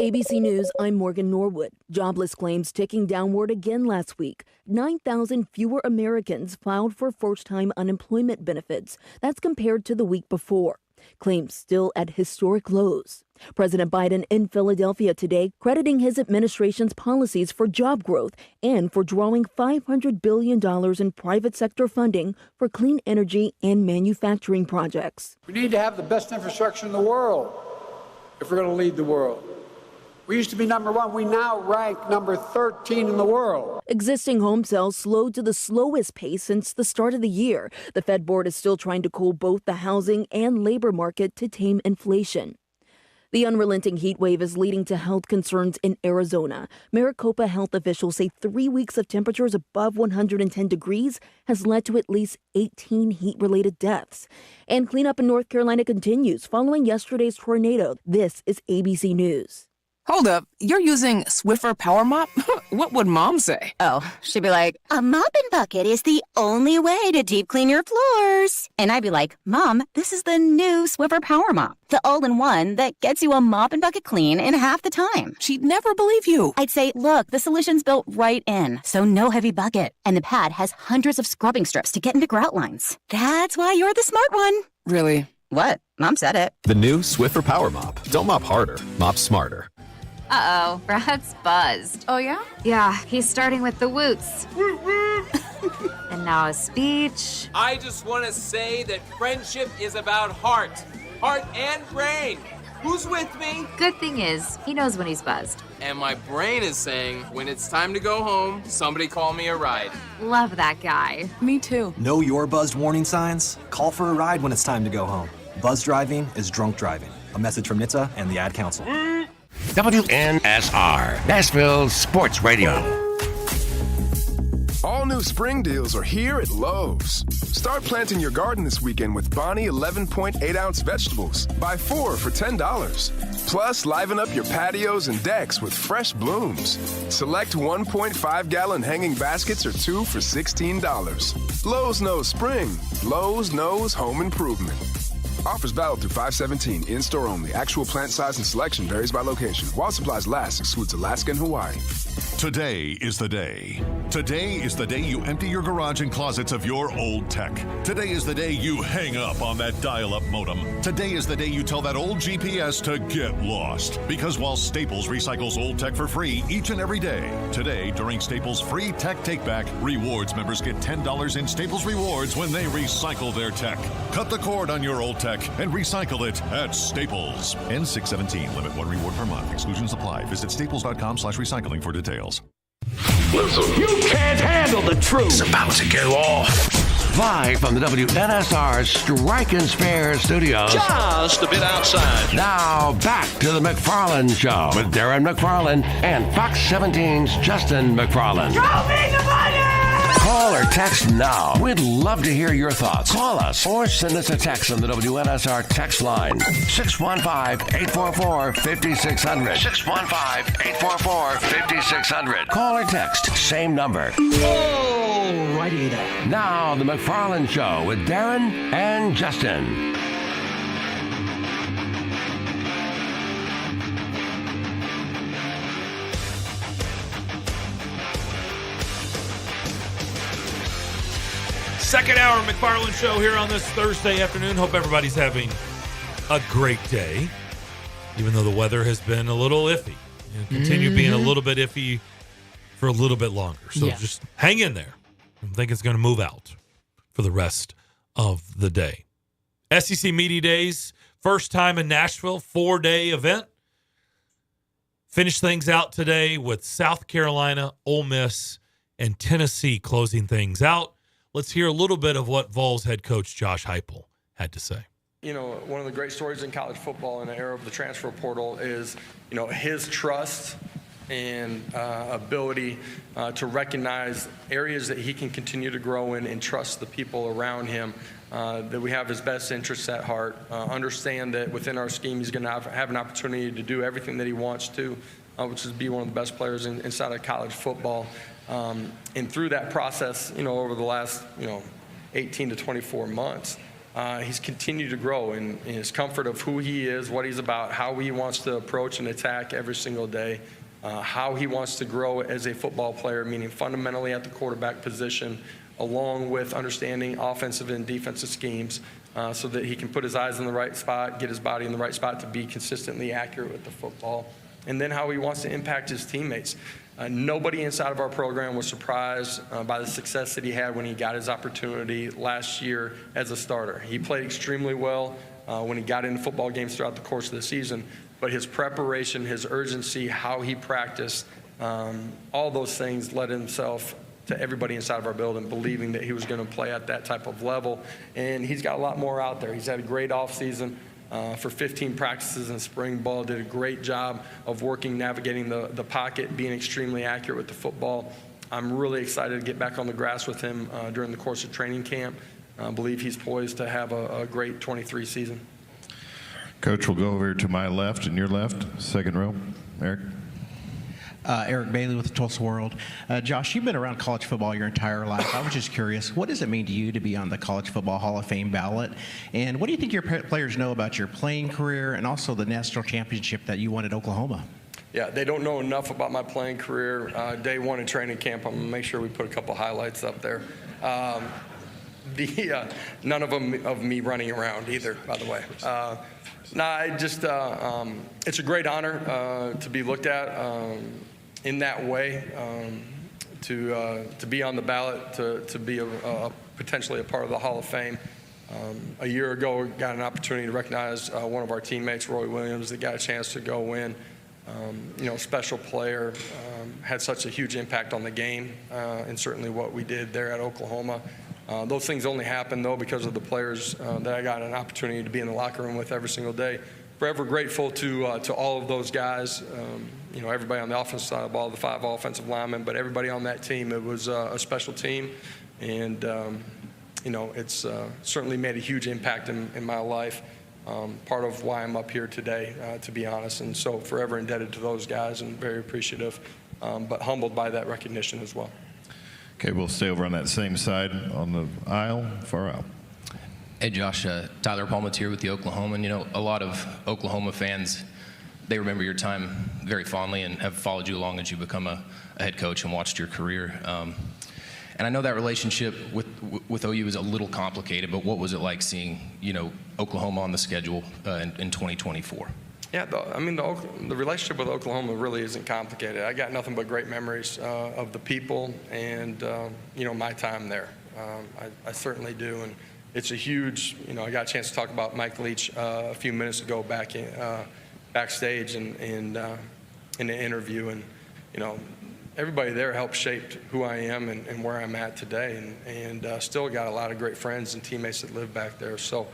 ABC News, I'm Morgan Norwood. Jobless claims ticking downward again last week. 9,000 fewer Americans filed for first-time unemployment benefits. That's compared to the week before. Claims still at historic lows. President Biden in Philadelphia today crediting his administration's policies for job growth and for drawing $500 billion in private sector funding for clean energy and manufacturing projects. We need to have the best infrastructure in the world if we're going to lead the world. We used to be number one. We now rank number 13 in the world. Existing home sales slowed to the slowest pace since the start of the year. The Fed board is still trying to cool both the housing and labor market to tame inflation. The unrelenting heat wave is leading to health concerns in Arizona. Maricopa health officials say 3 weeks of temperatures above 110 degrees has led to at least 18 heat-related deaths. And cleanup in North Carolina continues following yesterday's tornado. This is ABC News. Hold up, you're using Swiffer Power Mop? What would Mom say? Oh, she'd be like, a mop and bucket is the only way to deep clean your floors. And I'd be like, Mom, this is the new Swiffer Power Mop, the all-in-one that gets you a mop and bucket clean in half the time. She'd never believe you. I'd say, look, the solution's built right in, so no heavy bucket. And the pad has hundreds of scrubbing strips to get into grout lines. That's why you're the smart one. Really? What? Mom said it. The new Swiffer Power Mop. Don't mop harder, mop smarter. Uh-oh, Brad's buzzed. Oh, yeah? Yeah, he's starting with the woots. And now a speech. I just want to say that friendship is about heart and brain. Who's with me? Good thing is, he knows when he's buzzed. And my brain is saying, when it's time to go home, somebody call me a ride. Love that guy. Me too. Know your buzzed warning signs? Call for a ride when it's time to go home. Buzz driving is drunk driving. A message from NHTSA and the Ad Council. WNSR, Nashville Sports Radio. All new spring deals are here at Lowe's. Start planting your garden this weekend with Bonnie 11.8-ounce vegetables. Buy 4 for $10. Plus, liven up your patios and decks with fresh blooms. Select 1.5-gallon hanging baskets or 2 for $16. Lowe's knows spring. Lowe's knows home improvement. Offers valid through 5/17. In-store only. Actual plant size and selection varies by location. While supplies last, excludes Alaska and Hawaii. Today is the day. Today is the day you empty your garage and closets of your old tech. Today is the day you hang up on that dial-up modem. Today is the day you tell that old GPS to get lost. Because while Staples recycles old tech for free each and every day, today, during Staples' free Tech Take-Back, Rewards members get $10 in Staples Rewards when they recycle their tech. Cut the cord on your old tech and recycle it at Staples. N617. Limit 1 reward per month. Exclusions apply. Visit staples.com/recycling for details. Listen, you can't handle the truth. It's about to go off. Live from the WNSR Strike and Spare Studios. Just a bit outside. Now back to the Mcfarland Show with Darren Mcfarland and Fox 17's Justin Mcfarland. Throw me the money! Call or text now. We'd love to hear your thoughts. Call us or send us a text on the WNSR text line. 615-844-5600. 615-844-5600. Call or text. Same number. Alrighty then. Now, the Mcfarland Show with Darren and Justin. Second hour Mcfarland Show here on this Thursday afternoon. Hope everybody's having a great day, even though the weather has been a little iffy and continue being a little bit iffy for a little bit longer. So just hang in there. I think it's going to move out for the rest of the day. SEC Media Days, first time in Nashville, 4-day event. Finish things out today with South Carolina, Ole Miss, and Tennessee closing things out. Let's hear a little bit of what Vols head coach Josh Heupel had to say. You know, one of the great stories in college football in the era of the transfer portal is, you know, his trust and ability to recognize areas that he can continue to grow in and trust the people around him, that we have his best interests at heart, understand that within our scheme he's going to have an opportunity to do everything that he wants to, which is be one of the best players inside of college football. And through that process, you know, over the last, 18 to 24 months, he's continued to grow in his comfort of who he is, what he's about, how he wants to approach and attack every single day, how he wants to grow as a football player, meaning fundamentally at the quarterback position, along with understanding offensive and defensive schemes, so that he can put his eyes in the right spot, get his body in the right spot to be consistently accurate with the football, and then how he wants to impact his teammates. Nobody inside of our program was surprised by the success that he had when he got his opportunity last year as a starter. He played extremely well when he got into football games throughout the course of the season, but his preparation, his urgency, how he practiced, all those things led himself to everybody inside of our building believing that he was going to play at that type of level. And he's got a lot more out there. He's had a great offseason. For 15 practices in spring ball, did a great job of navigating the pocket, being extremely accurate with the football. I'm really excited to get back on the grass with him during the course of training camp. I believe he's poised to have a great 23 season. Coach, we'll go over to my left and your left, second row. Eric. Eric Bailey with the Tulsa World. Josh, you've been around college football your entire life. I was just curious, what does it mean to you to be on the College Football Hall of Fame ballot? And what do you think your players know about your playing career and also the national championship that you won at Oklahoma? Yeah, they don't know enough about my playing career. Day one in training camp, I'm going to make sure we put a couple highlights up there. None of them of me running around either, by the way. It's a great honor to be looked at in that way, to be on the ballot, to be potentially a part of the Hall of Fame. A year ago, we got an opportunity to recognize one of our teammates, Roy Williams, that got a chance to go in. Special player, had such a huge impact on the game, and certainly what we did there at Oklahoma. Those things only happen, though, because of the players that I got an opportunity to be in the locker room with every single day. Forever grateful to all of those guys, everybody on the offensive side of the ball, the 5 offensive linemen, but everybody on that team. It was a special team, and, it's certainly made a huge impact in my life. Part of why I'm up here today, to be honest, and so forever indebted to those guys and very appreciative, but humbled by that recognition as well. Okay, we'll stay over on that same side on the aisle, far out. Hey, Josh, Tyler Palmatier with the Oklahoman. A lot of Oklahoma fans, they remember your time very fondly and have followed you along as you become a head coach and watched your career. And I know that relationship with OU is a little complicated, but what was it like seeing, Oklahoma on the schedule in 2024? Yeah, the relationship with Oklahoma really isn't complicated. I got nothing but great memories of the people and, my time there. I certainly do. And it's a huge, I got a chance to talk about Mike Leach a few minutes ago backstage and in the interview. And, everybody there helped shape who I am and where I'm at today. And still got a lot of great friends and teammates that live back there. So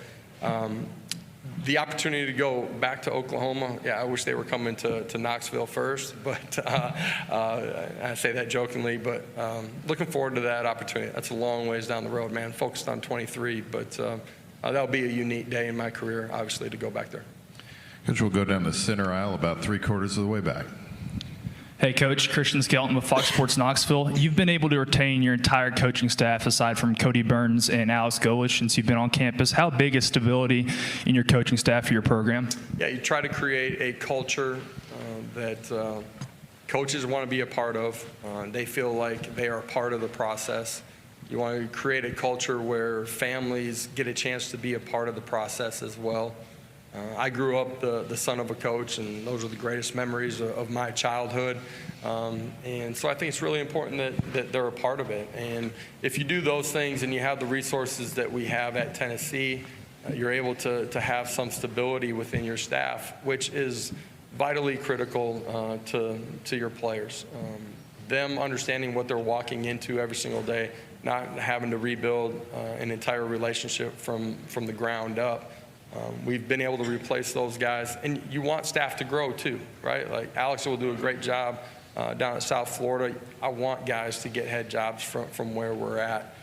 The opportunity to go back to Oklahoma, yeah, I wish they were coming to Knoxville first, but I say that jokingly, but looking forward to that opportunity. That's a long ways down the road, man. Focused on 23, but that'll be a unique day in my career, obviously, to go back there. Coach, we'll go down the center aisle about 3/4 of the way back. Hey, Coach. Christian Skelton with Fox Sports Knoxville. You've been able to retain your entire coaching staff aside from Cody Burns and Alex Golish since you've been on campus. How big is stability in your coaching staff for your program? Yeah, you try to create a culture that coaches want to be a part of. They feel like they are a part of the process. You want to create a culture where families get a chance to be a part of the process as well. I grew up the son of a coach, and those are the greatest memories of my childhood. And so I think it's really important that they're a part of it. And if you do those things and you have the resources that we have at Tennessee, you're able to have some stability within your staff, which is vitally critical to your players. Them understanding what they're walking into every single day, not having to rebuild an entire relationship from the ground up. We've been able to replace those guys, and you want staff to grow too, right? Like Alex will do a great job down at South Florida. I want guys to get head jobs from where we're at.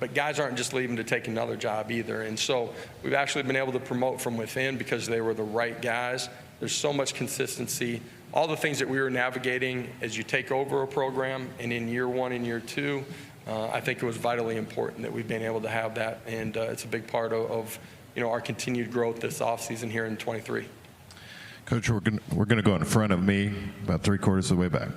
But guys aren't just leaving to take another job either. And so we've actually been able to promote from within because they were the right guys. There's so much consistency. All the things that we were navigating as you take over a program and in year one and year two, I think it was vitally important that we've been able to have that. And it's a big part of our continued growth this offseason here in 23. Coach, we're going to go in front of me about 3/4 of the way back.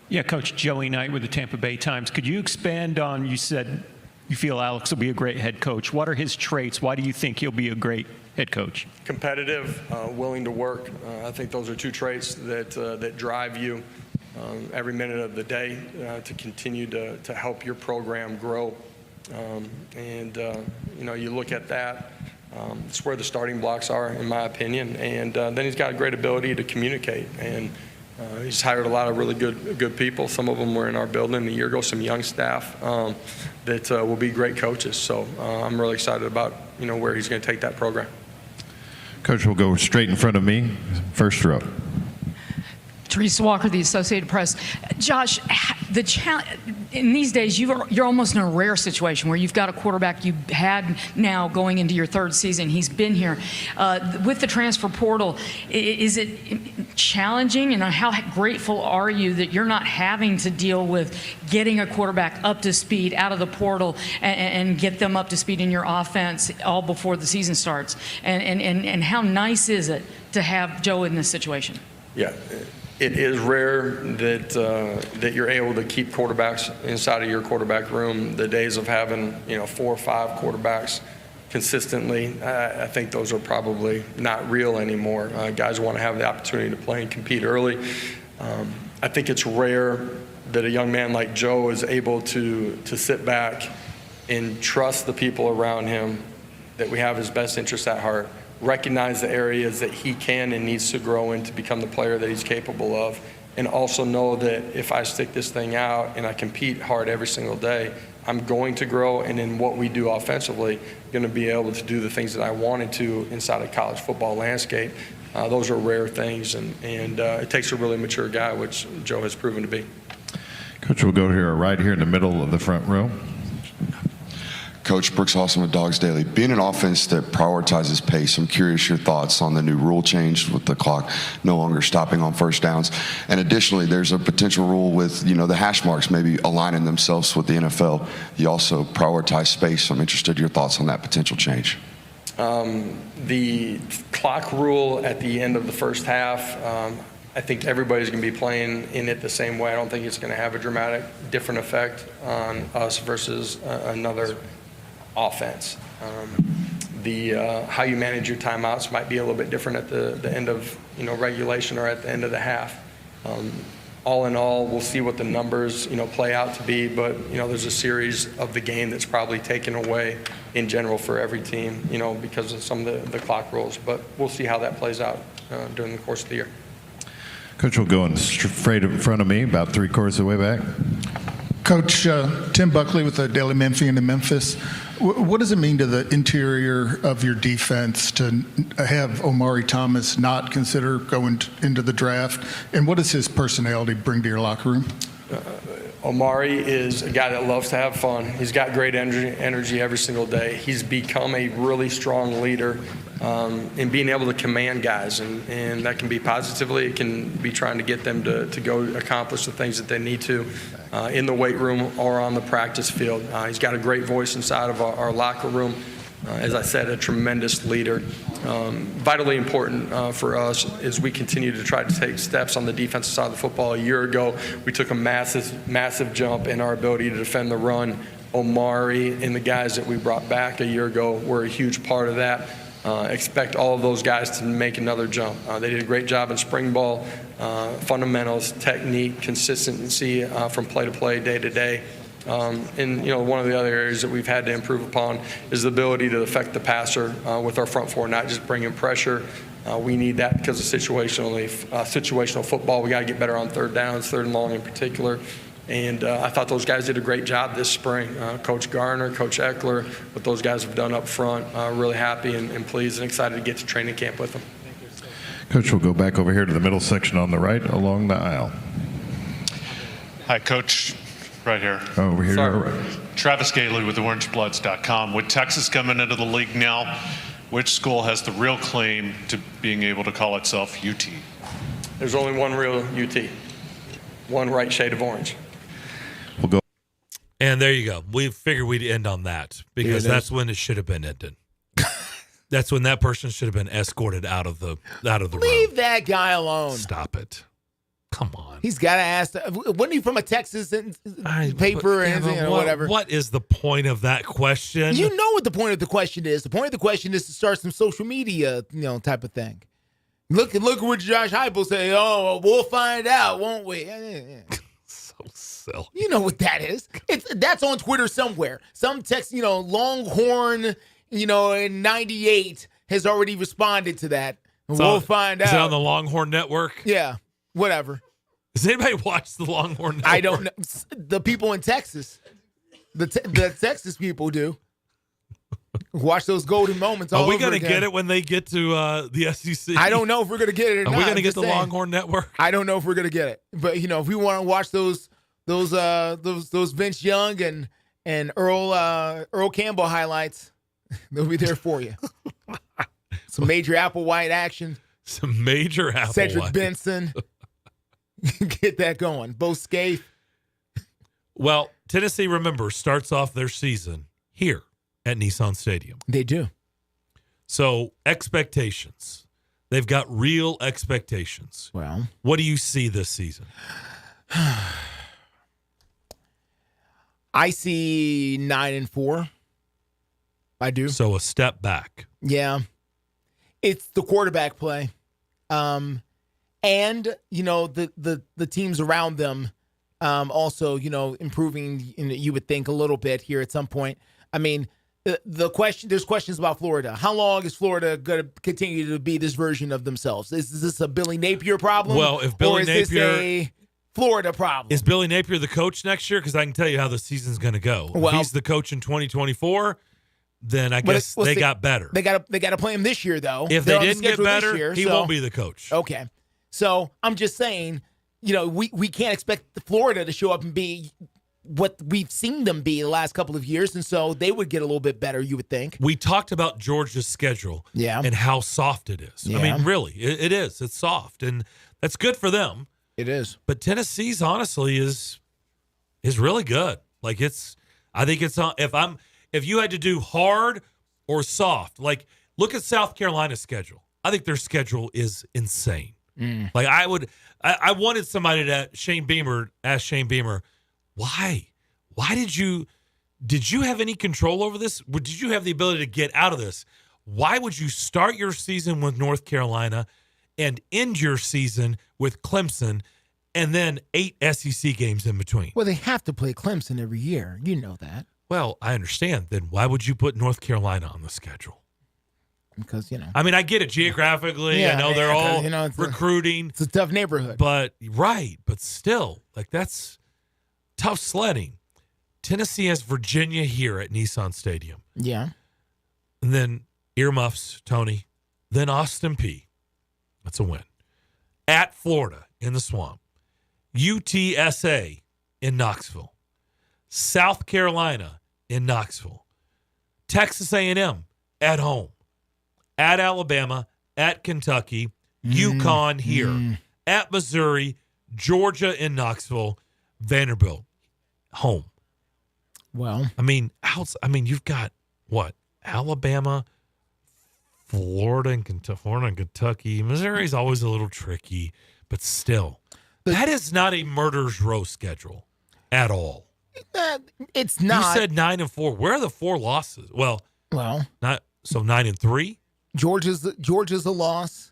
Yeah, Coach, Joey Knight with the Tampa Bay Times. Could you expand on, you said you feel Alex will be a great head coach. What are his traits? Why do you think he'll be a great head coach? Competitive, willing to work. I think those are two traits that drive you every minute of the day to continue to help your program grow. You look at that, it's where the starting blocks are, in my opinion. And then he's got a great ability to communicate. And he's hired a lot of really good people. Some of them were in our building a year ago, some young staff that will be great coaches. So I'm really excited about, where he's going to take that program. Coach, we'll go straight in front of me, first row. Teresa Walker, the Associated Press. Josh, the challenge in these days, you're almost in a rare situation where you've got a quarterback you had now going into your third season. He's been here. With the transfer portal, is it challenging? And how grateful are you that you're not having to deal with getting a quarterback up to speed out of the portal and get them up to speed in your offense all before the season starts? And how nice is it to have Joe in this situation? Yeah. It is rare that you're able to keep quarterbacks inside of your quarterback room. The days of having 4 or 5 quarterbacks consistently, I think those are probably not real anymore. Guys want to have the opportunity to play and compete early. I think it's rare that a young man like Joe is able to sit back and trust the people around him, that we have his best interests at heart. Recognize the areas that he can and needs to grow in to become the player that he's capable of, and also know that if I stick this thing out and I compete hard every single day, I'm going to grow, and in what we do offensively, going to be able to do the things that I wanted to inside a college football landscape. Those are rare things, and it takes a really mature guy, which Joe has proven to be. Coach, we'll go here right here in the middle of the front row. Coach, Brooks Austin with Dogs Daily. Being an offense that prioritizes pace, I'm curious your thoughts on the new rule change with the clock no longer stopping on first downs. And additionally, there's a potential rule with, the hash marks maybe aligning themselves with the NFL. You also prioritize space. I'm interested in your thoughts on that potential change. The clock rule at the end of the first half, I think everybody's going to be playing in it the same way. I don't think it's going to have a dramatic different effect on us versus another offense. How you manage your timeouts might be a little bit different at the end of regulation or at the end of the half. All in all, we'll see what the numbers play out to be, but there's a series of the game that's probably taken away in general for every team because of some of the clock rules, but we'll see how that plays out during the course of the year. Coach will go straight in front of me about 3/4 of the way back. Coach, Tim Buckley with the Daily Memphian in Memphis. What does it mean to the interior of your defense to have Omari Thomas not consider going into the draft? And what does his personality bring to your locker room? Omari is a guy that loves to have fun. He's got great energy every single day. He's become a really strong leader in being able to command guys, and that can be positively. It can be trying to get them to go accomplish the things that they need to in the weight room or on the practice field. He's got a great voice inside of our locker room. As I said, a tremendous leader. Vitally important for us as we continue to try to take steps on the defensive side of the football. A year ago, we took a massive jump in our ability to defend the run. Omari and the guys that we brought back a year ago were a huge part of that. Expect all of those guys to make another jump. They did a great job in spring ball, fundamentals, technique, consistency from play to play, day to day. And one of the other areas that we've had to improve upon is the ability to affect the passer with our front four, not just bringing pressure. We need that because of situational football. We got to get better on third downs, third and long in particular. And I thought those guys did a great job this spring. Coach Garner, Coach Eckler, what those guys have done up front. Really happy and pleased and excited to get to training camp with them. Coach, we'll go back over here to the middle section on the right along the aisle. Hi, Coach. Right here. Over here. Right. Travis Gailey with OrangeBloods.com. With Texas coming into the league now, which school has the real claim to being able to call itself UT? There's only one real UT. One right shade of orange. We'll go. And there you go. We figured we'd end on that because that's when it should have been ended. That's when that person should have been escorted out of the room. Leave that guy alone. Stop it. Come on. He's got to ask. Wasn't he from a Texas paper or whatever? What is the point of that question? You know what the point of the question is. The point of the question is to start some social media, type of thing. Look what Josh Heupel say. Oh, we'll find out, won't we? So silly. You know what that is. That's on Twitter somewhere. Some text, Longhorn, in 98 has already responded to that. We'll find out. Is it on the Longhorn Network? Yeah. Whatever. Does anybody watch the Longhorn Network? I don't know. The people in Texas, the Texas people do. Watch those golden moments all over again. Are we going to get it when they get to the SEC? I don't know if we're going to get it or not. Are we going to get the Longhorn Network? I don't know if we're going to get it. But, if we want to watch those Vince Young and Earl Campbell highlights, they'll be there for you. Some major Applewhite action. Some major Applewhite. Cedric Benson. Get that going. Bo Scaife. Well, Tennessee, remember, starts off their season here at Nissan Stadium. They do. So, expectations. They've got real expectations. Well, what do you see this season? I see 9-4. I do. So, a step back. Yeah. It's the quarterback play. And, the teams around them also, improving, you would think, a little bit here at some point. I mean, there's questions about Florida. How long is Florida going to continue to be this version of themselves? Is this a Billy Napier problem? Well, if Billy Napier, is this a Florida problem? Is Billy Napier the coach next year? Because I can tell you how the season's going to go. Well, if he's the coach in 2024, then I guess they got better. They got to play him this year, though. If they didn't get better, he won't be the coach. Okay. So I'm just saying, we can't expect Florida to show up and be what we've seen them be the last couple of years, and so they would get a little bit better, you would think. We talked about Georgia's schedule and how soft it is. Yeah. I mean, really, it is. It's soft, and that's good for them. It is. But Tennessee's, honestly, is really good. Like, I think it's if you had to do hard or soft, like, look at South Carolina's schedule. I think their schedule is insane. Like, I wanted somebody to ask Shane Beamer, why did you have any control over this? Did you have the ability to get out of this? Why would you start your season with North Carolina and end your season with Clemson and then 8 SEC games in between? Well, they have to play Clemson every year. You know that. Well, I understand. Then why would you put North Carolina on the schedule? Because, I mean, I get it geographically. Yeah, I know they're all it's recruiting. It's a tough neighborhood. But still, like, that's tough sledding. Tennessee has Virginia here at Nissan Stadium. Yeah. And then earmuffs, Tony. Then Austin Peay. That's a win. At Florida in the Swamp. UTSA in Knoxville. South Carolina in Knoxville. Texas A&M at home. At Alabama. At Kentucky. UConn here. At Missouri. Georgia in Knoxville. Vanderbilt home. Well, I mean, you've got what? Alabama, Florida, and Kentucky. Missouri's always a little tricky, but still, that is not a murderer's row schedule at all. It's not. You said 9-4. Where are the 4 losses? Well, not so 9-3. Georgia's a loss.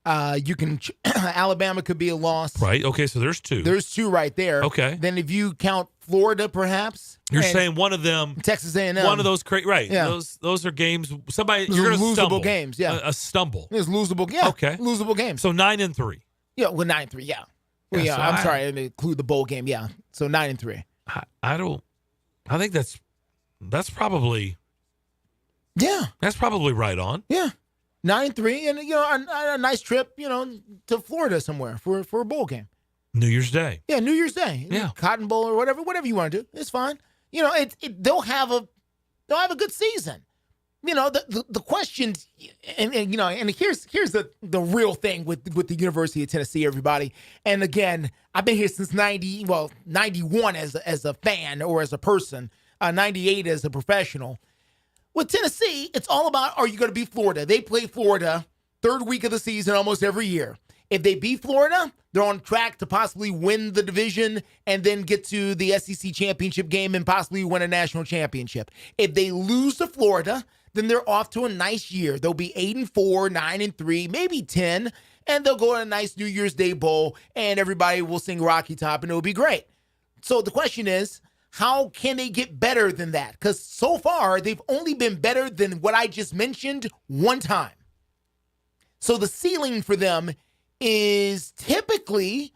Alabama could be a loss. Right. Okay. So there's 2. There's 2 right there. Okay. Then if you count Florida, perhaps you're saying one of them, Texas A&M, one of those, right? Yeah. Those are games. Somebody Those you're are going to losable stumble. games. Yeah. A stumble. It's losable. Yeah. Okay. Losable games. So 9-3. Yeah. Well, 9-3. Yeah. Well, Yeah, yeah. so I'm sorry. I didn't include the bowl game. Yeah. So 9-3. I think that's probably. Yeah. That's probably right on. Yeah. 9-3, and a nice trip, to Florida somewhere for a bowl game. New Year's Day. Yeah, New Year's Day. Yeah. Cotton Bowl or whatever you want to do. It's fine. They'll have a good season. The questions, and here's the real thing with the University of Tennessee, everybody. And again, I've been here since 91 as a fan or as a person, 98 as a professional. With Tennessee, it's all about, are you going to beat Florida? They play Florida third week of the season almost every year. If they beat Florida, they're on track to possibly win the division and then get to the SEC championship game and possibly win a national championship. If they lose to Florida, then they're off to a nice year. They'll be 8-4, 9-3, maybe 10, and they'll go to a nice New Year's Day bowl, and everybody will sing Rocky Top, and it'll be great. So the question is, how can they get better than that? Because so far, they've only been better than what I just mentioned one time. So the ceiling for them is typically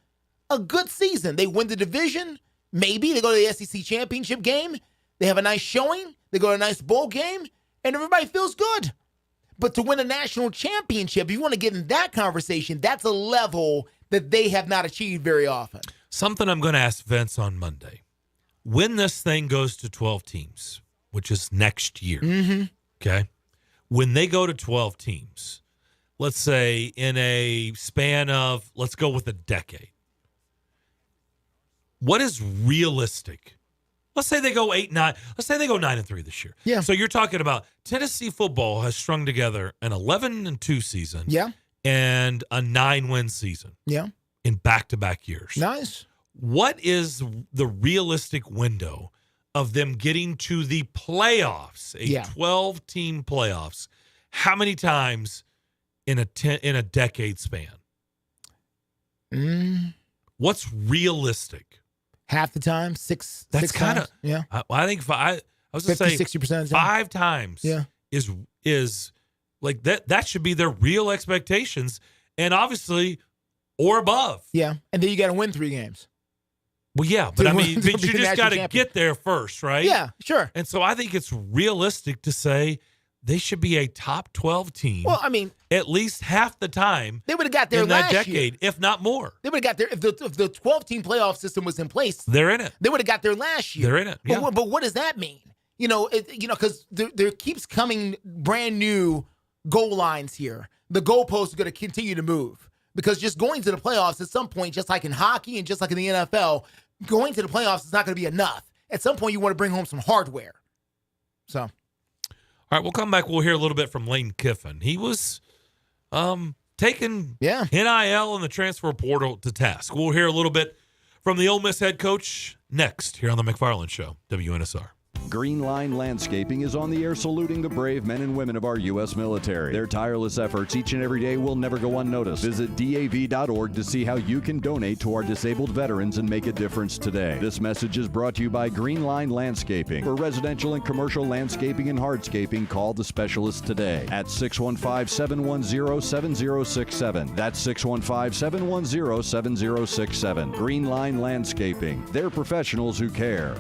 a good season. They win the division. Maybe they go to the SEC championship game. They have a nice showing. They go to a nice bowl game, and everybody feels good. But to win a national championship, if you want to get in that conversation, that's a level that they have not achieved very often. Something I'm going to ask Vince on Monday. When this thing goes to 12 teams, which is next year, okay? When they go to 12 teams, let's say in a span of, let's go with a decade, what is realistic? Let's say they go 8-9. Let's say they go 9-3 this year. Yeah. So you're talking about Tennessee football has strung together an 11-2 season. Yeah. And a 9-win season. Yeah. In back-to-back years. Nice. What is the realistic window of them getting to the playoffs, a 12-team playoffs? How many times in a decade span? What's realistic? Half the time, six. That's kind of yeah. I think I was going to say 50-60%. 5 times. Yeah. is like that. That should be their real expectations, and obviously, or above. Yeah, and then you got to win 3 games. Well, yeah, but I mean, to you be the just got to national get there first, right? Yeah, sure. And so I think it's realistic to say they should be a top 12 team. Well, I mean, at least half the time they would have got there in that last decade, year. if not more. They would have got there if the 12-team playoff system was in place. They're in it. They would have got there last year. They're in it. Yeah. But what does that mean? Because there keeps coming brand new goal lines here. The goalposts are going to continue to move because just going to the playoffs at some point, just like in hockey and just like in the NFL, going to the playoffs is not going to be enough. At some point, you want to bring home some hardware. So. All right, we'll come back. We'll hear a little bit from Lane Kiffin. He was taking NIL and the transfer portal to task. We'll hear a little bit from the Ole Miss head coach next here on the Mcfarland Show, WNSR. Green Line Landscaping is on the air saluting the brave men and women of our U.S. military. Their tireless efforts each and every day will never go unnoticed. Visit DAV.org to see how you can donate to our disabled veterans and make a difference today. This message is brought to you by Green Line Landscaping. For residential and commercial landscaping and hardscaping, call the specialist today at 615-710-7067. That's 615-710-7067. Green Line Landscaping. They're professionals who care.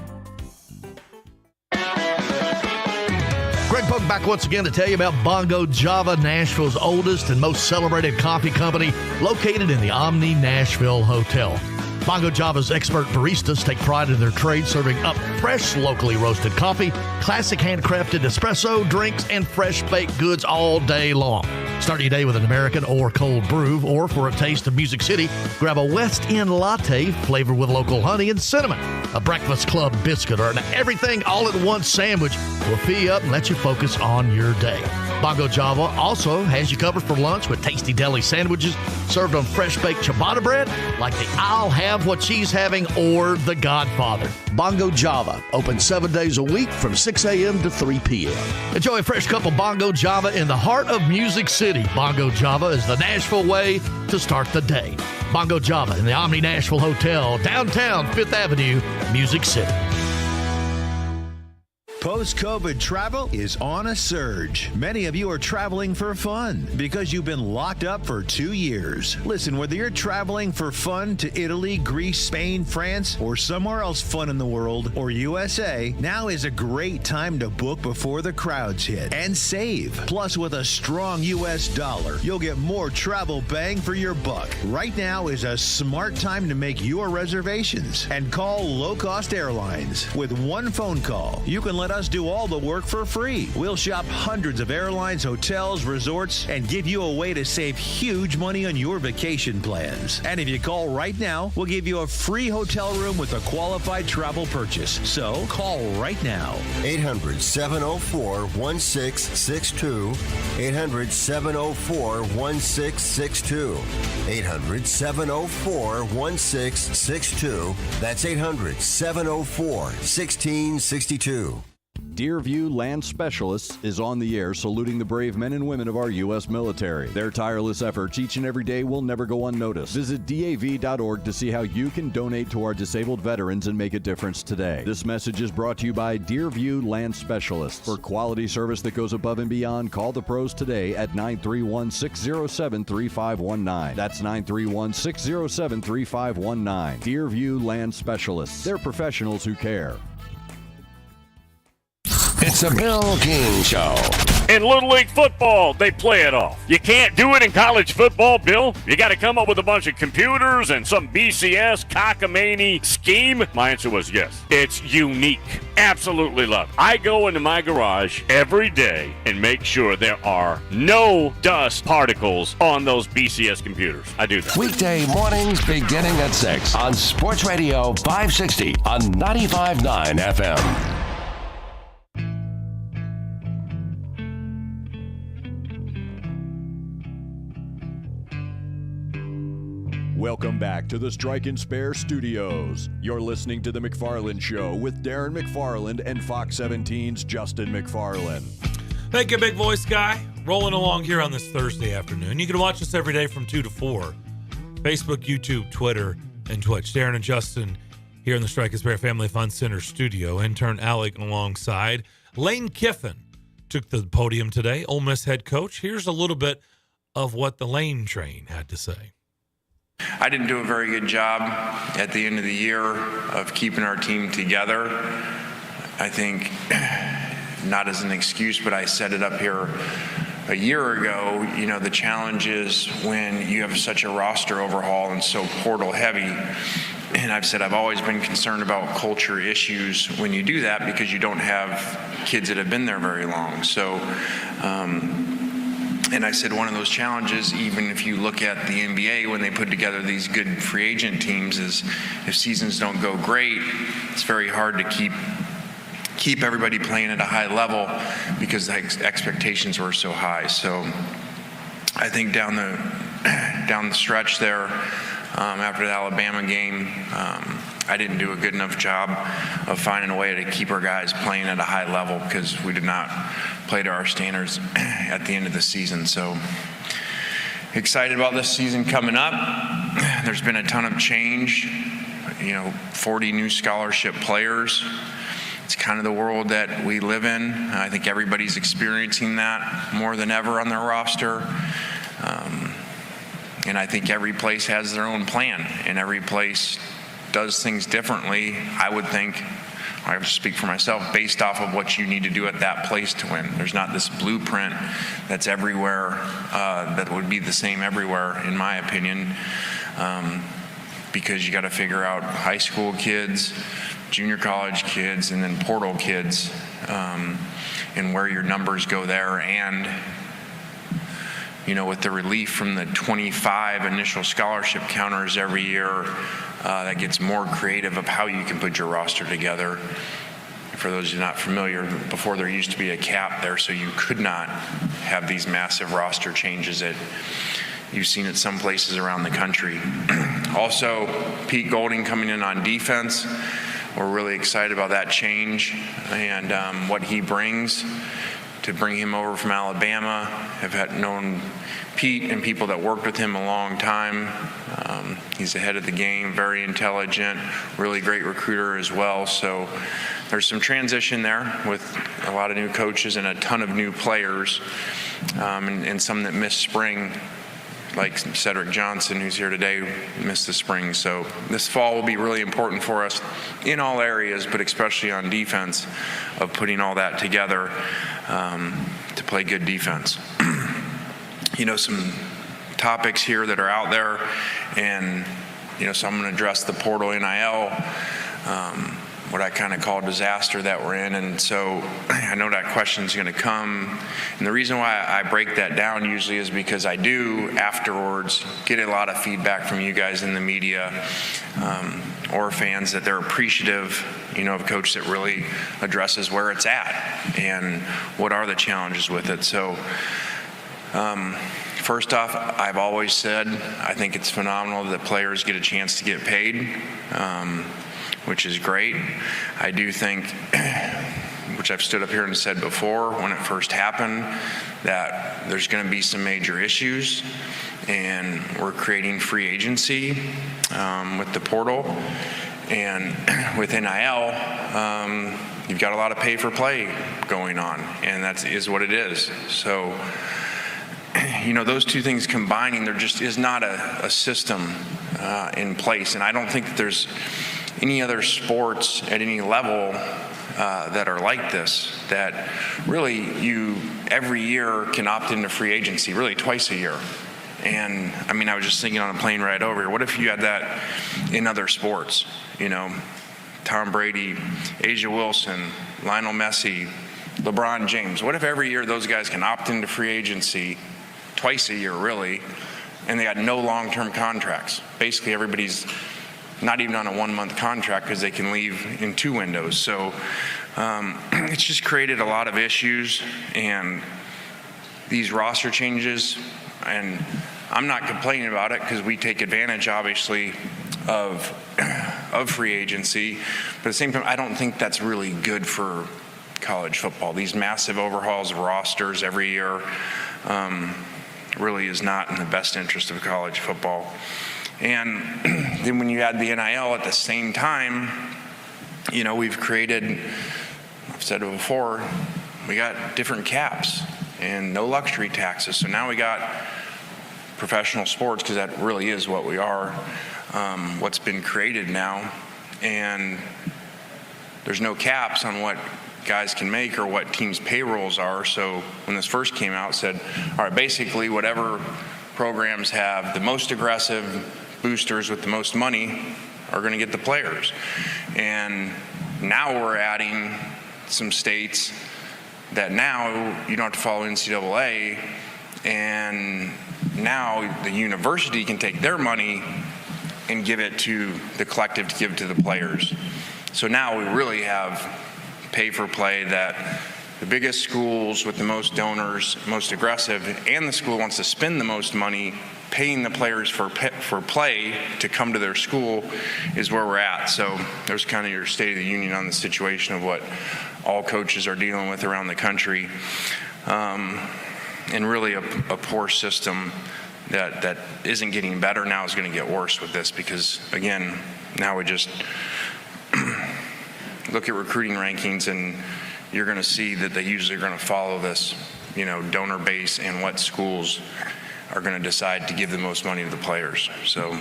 back once again to tell you about Bongo Java, Nashville's oldest and most celebrated coffee company, located in the Omni Nashville Hotel. Bongo Java's expert baristas take pride in their trade, serving up fresh, locally roasted coffee, classic handcrafted espresso, drinks, and fresh baked goods all day long. Start your day with an American or cold brew, or for a taste of Music City, grab a West End latte flavored with local honey and cinnamon, a Breakfast Club biscuit, or an everything all-at-once sandwich will fill you up and let you focus on your day. Bongo Java also has you covered for lunch with tasty deli sandwiches served on fresh-baked ciabatta bread like the I'll Have What She's Having or the Godfather. Bongo Java, open 7 days a week from 6 a.m. to 3 p.m. Enjoy a fresh cup of Bongo Java in the heart of Music City. Bongo Java is the Nashville way to start the day. Bongo Java in the Omni Nashville Hotel, downtown 5th Avenue, Music City. Post-COVID travel is on a surge. Many of you are traveling for fun because you've been locked up for 2 years. Listen, whether you're traveling for fun to Italy, Greece, Spain, France, or somewhere else fun in the world, or USA, now is a great time to book before the crowds hit and save. Plus, with a strong U.S. dollar, you'll get more travel bang for your buck. Right now is a smart time to make your reservations and call low-cost airlines. With one phone call, you can let us do all the work for free. We'll shop hundreds of airlines, hotels, resorts, and give you a way to save huge money on your vacation plans. And if you call right now, we'll give you a free hotel room with a qualified travel purchase. So call right now. 800-704-1662. 800-704-1662. 800-704-1662. That's 800-704-1662. Deerview Land Specialists is on the air saluting the brave men and women of our U.S. military. Their tireless efforts each and every day will never go unnoticed. Visit DAV.org to see how you can donate to our disabled veterans and make a difference today. This message is brought to you by Deerview Land Specialists. For quality service that goes above and beyond, call the pros today at 931-607-3519. That's 931-607-3519. Deerview Land Specialists. They're professionals who care. It's a Bill King Show. In Little League football, they play it off. You can't do it in college football, Bill. You got to come up with a bunch of computers and some BCS cockamamie scheme. My answer was yes. It's unique. Absolutely love it. I go into my garage every day and make sure there are no dust particles on those BCS computers. I do that. Weekday mornings beginning at 6 on Sports Radio 560 on 95.9 FM. Welcome back to the Strike and Spare Studios. You're listening to The Mcfarland Show with Darren Mcfarland and Fox 17's Justin McFarland. Thank you, big voice guy. Rolling along here on this Thursday afternoon. You can watch us every day from 2 to 4. Facebook, YouTube, Twitter, and Twitch. Darren and Justin here in the Strike and Spare Family Fun Center studio. Intern Alec alongside. Lane Kiffin took the podium today, Ole Miss head coach. Here's a little bit of what the Lane train had to say. I didn't do a very good job at the end of the year of keeping our team together. I think, not as an excuse, but I said it up here a year ago, you know, the challenge is when you have such a roster overhaul and so portal heavy. And I've said I've always been concerned about culture issues when you do that because you don't have kids that have been there very long. So, and I said one of those challenges, even if you look at the NBA when they put together these good free agent teams, is if seasons don't go great, it's very hard to keep everybody playing at a high level because the expectations were so high. So I think down the stretch there, after the Alabama game, I didn't do a good enough job of finding a way to keep our guys playing at a high level because we did not play to our standards at the end of the season. So excited about this season coming up. There's been a ton of change, 40 new scholarship players. It's kind of the world that we live in. I think everybody's experiencing that more than ever on their roster. And I think every place has their own plan, and every place does things differently, I would think, I have to speak for myself, based off of what you need to do at that place to win. There's not this blueprint that's everywhere, that would be the same everywhere, in my opinion, because you got to figure out high school kids, junior college kids, and then portal kids, and where your numbers go there. And with the relief from the 25 initial scholarship counters every year, that gets more creative of how you can put your roster together. For those who are not familiar, before there used to be a cap there, so you could not have these massive roster changes that you've seen at some places around the country. Also, Pete Golding coming in on defense. We're really excited about that change and what he brings. To bring him over from Alabama, have known Pete and people that worked with him a long time. He's ahead of the game, very intelligent, really great recruiter as well. So there's some transition there with a lot of new coaches and a ton of new players, and some that missed spring, like Cedric Johnson, who's here today, missed the spring. So this fall will be really important for us in all areas, but especially on defense, of putting all that together to play good defense. Some topics here that are out there, and so I'm going to address the portal NIL, what I kind of call disaster that we're in. And so I know that question is going to come. And the reason why I break that down usually is because I do afterwards get a lot of feedback from you guys in the media, or fans, that they're appreciative, of a coach that really addresses where it's at and what are the challenges with it. So first off, I've always said I think it's phenomenal that players get a chance to get paid, which is great. I do think, which I've stood up here and said before when it first happened, that there's going to be some major issues, and we're creating free agency with the portal. And with NIL, you've got a lot of pay for play going on, and that is what it is. So, those two things combining, there just is not a system in place. And I don't think that there's any other sports at any level that are like this, that really you every year can opt into free agency, really twice a year. And I was just thinking on a plane ride over here, what if you had that in other sports? Tom Brady, Asia Wilson, Lionel Messi, LeBron James. What if every year those guys can opt into free agency twice a year, really, and they got no long-term contracts? Basically, everybody's not even on a 1-month contract because they can leave in 2 windows. So it's just created a lot of issues, and these roster changes, and I'm not complaining about it because we take advantage, obviously, of free agency. But at the same time, I don't think that's really good for college football. These massive overhauls of rosters every year really is not in the best interest of college football. And then when you add the NIL at the same time, we've created, I've said it before, we got different caps and no luxury taxes. So now we got professional sports, because that really is what we are, what's been created now. And there's no caps on what guys can make or what teams' payrolls are. So when this first came out, it said, all right, basically whatever programs have the most aggressive boosters with the most money are going to get the players. And now we're adding some states that now you don't have to follow NCAA, and now the university can take their money and give it to the collective to give to the players. So now we really have pay for play, that the biggest schools with the most donors, most aggressive, and the school wants to spend the most money paying the players for play to come to their school is where we're at. So there's kind of your State of the Union on the situation of what all coaches are dealing with around the country. And really a poor system that isn't getting better, now is going to get worse with this, because again, now we just look at recruiting rankings, and you're going to see that they usually are going to follow this, donor base and what schools are going to decide to give the most money to the players. So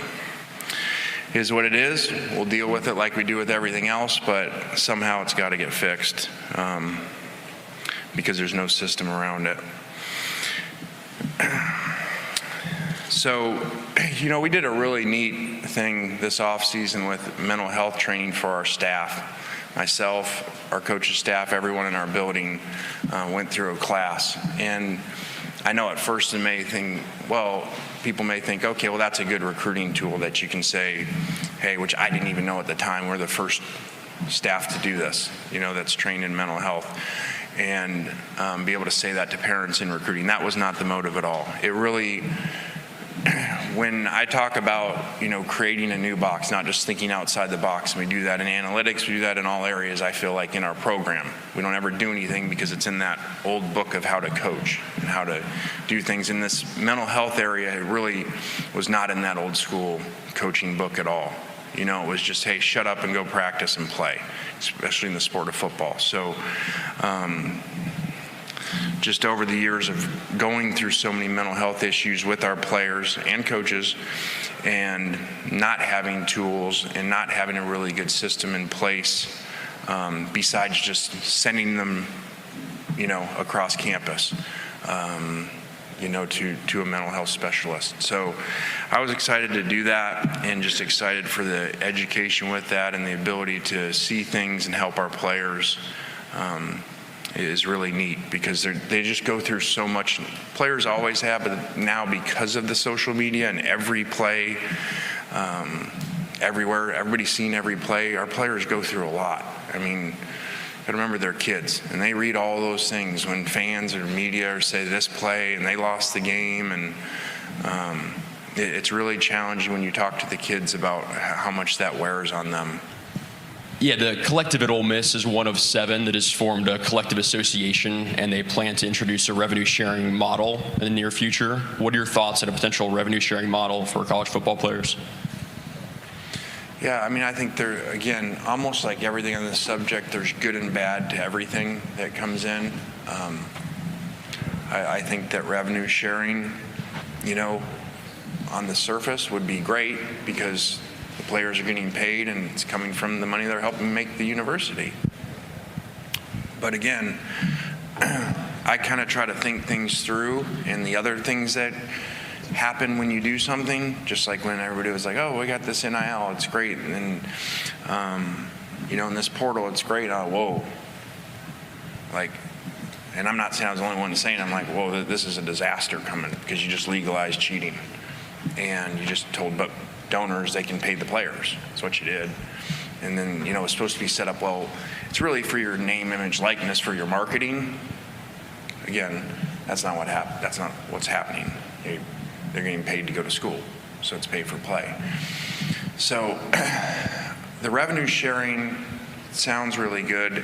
is what it is. We'll deal with it like we do with everything else, but somehow it's got to get fixed because there's no system around it. So, we did a really neat thing this off-season with mental health training for our staff. Myself, our coaching staff, everyone in our building went through a class. And I know at first people may think, okay, well, that's a good recruiting tool that you can say, hey, which I didn't even know at the time, we're the first staff to do this, that's trained in mental health. And be able to say that to parents in recruiting. That was not the motive at all. It really, when I talk about, creating a new box, not just thinking outside the box, and we do that in analytics, we do that in all areas, I feel like in our program. We don't ever do anything because it's in that old book of how to coach and how to do things. In this mental health area, it really was not in that old school coaching book at all. It was just, hey, shut up and go practice and play, especially in the sport of football. So just over the years of going through so many mental health issues with our players and coaches and not having tools and not having a really good system in place besides just sending them, across campus. To a mental health specialist. So I was excited to do that and just excited for the education with that and the ability to see things and help our players is really neat because they just go through so much. Players always have, but now because of the social media and every play, everywhere, everybody's seen every play, our players go through a lot. I remember they're kids, and they read all those things when fans or media say this play and they lost the game, and it's really challenging when you talk to the kids about how much that wears on them. Yeah, the collective at Ole Miss is one of 7 that has formed a collective association, and they plan to introduce a revenue-sharing model in the near future. What are your thoughts on a potential revenue-sharing model for college football players? Yeah, I think there, again, almost like everything on this subject, there's good and bad to everything that comes in. I think that revenue sharing, on the surface would be great because the players are getting paid and it's coming from the money they're helping make the university. But again, I kind of try to think things through and the other things that happen when you do something, just like when everybody was like, oh, we got this NIL, it's great. And then, in this portal, it's great. Whoa. And I'm not saying I was the only one saying, I'm like, whoa, this is a disaster coming because you just legalized cheating. And you just told donors they can pay the players. That's what you did. And then, it's supposed to be set up, well, it's really for your name, image, likeness, for your marketing. Again, that's not what happened. That's not what's happening. They're getting paid to go to school, so it's pay for play. So the revenue sharing sounds really good,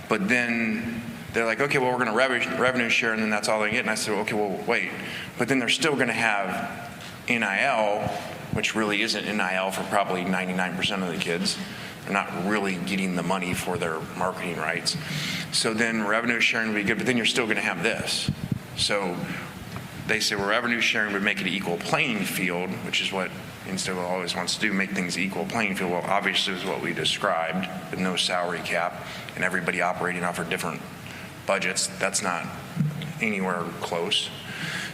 but then they're like, okay, well, we're going to revenue share, and then that's all they get. And I said, okay, well, wait. But then they're still going to have NIL, which really isn't NIL for probably 99% of the kids. They're not really getting the money for their marketing rights. So then revenue sharing would be good, but then you're still going to have this. So they say, well, revenue sharing would make it an equal playing field, which is what Insta always wants to do, make things equal playing field. Well, obviously is what we described with no salary cap and everybody operating off of different budgets. That's not anywhere close.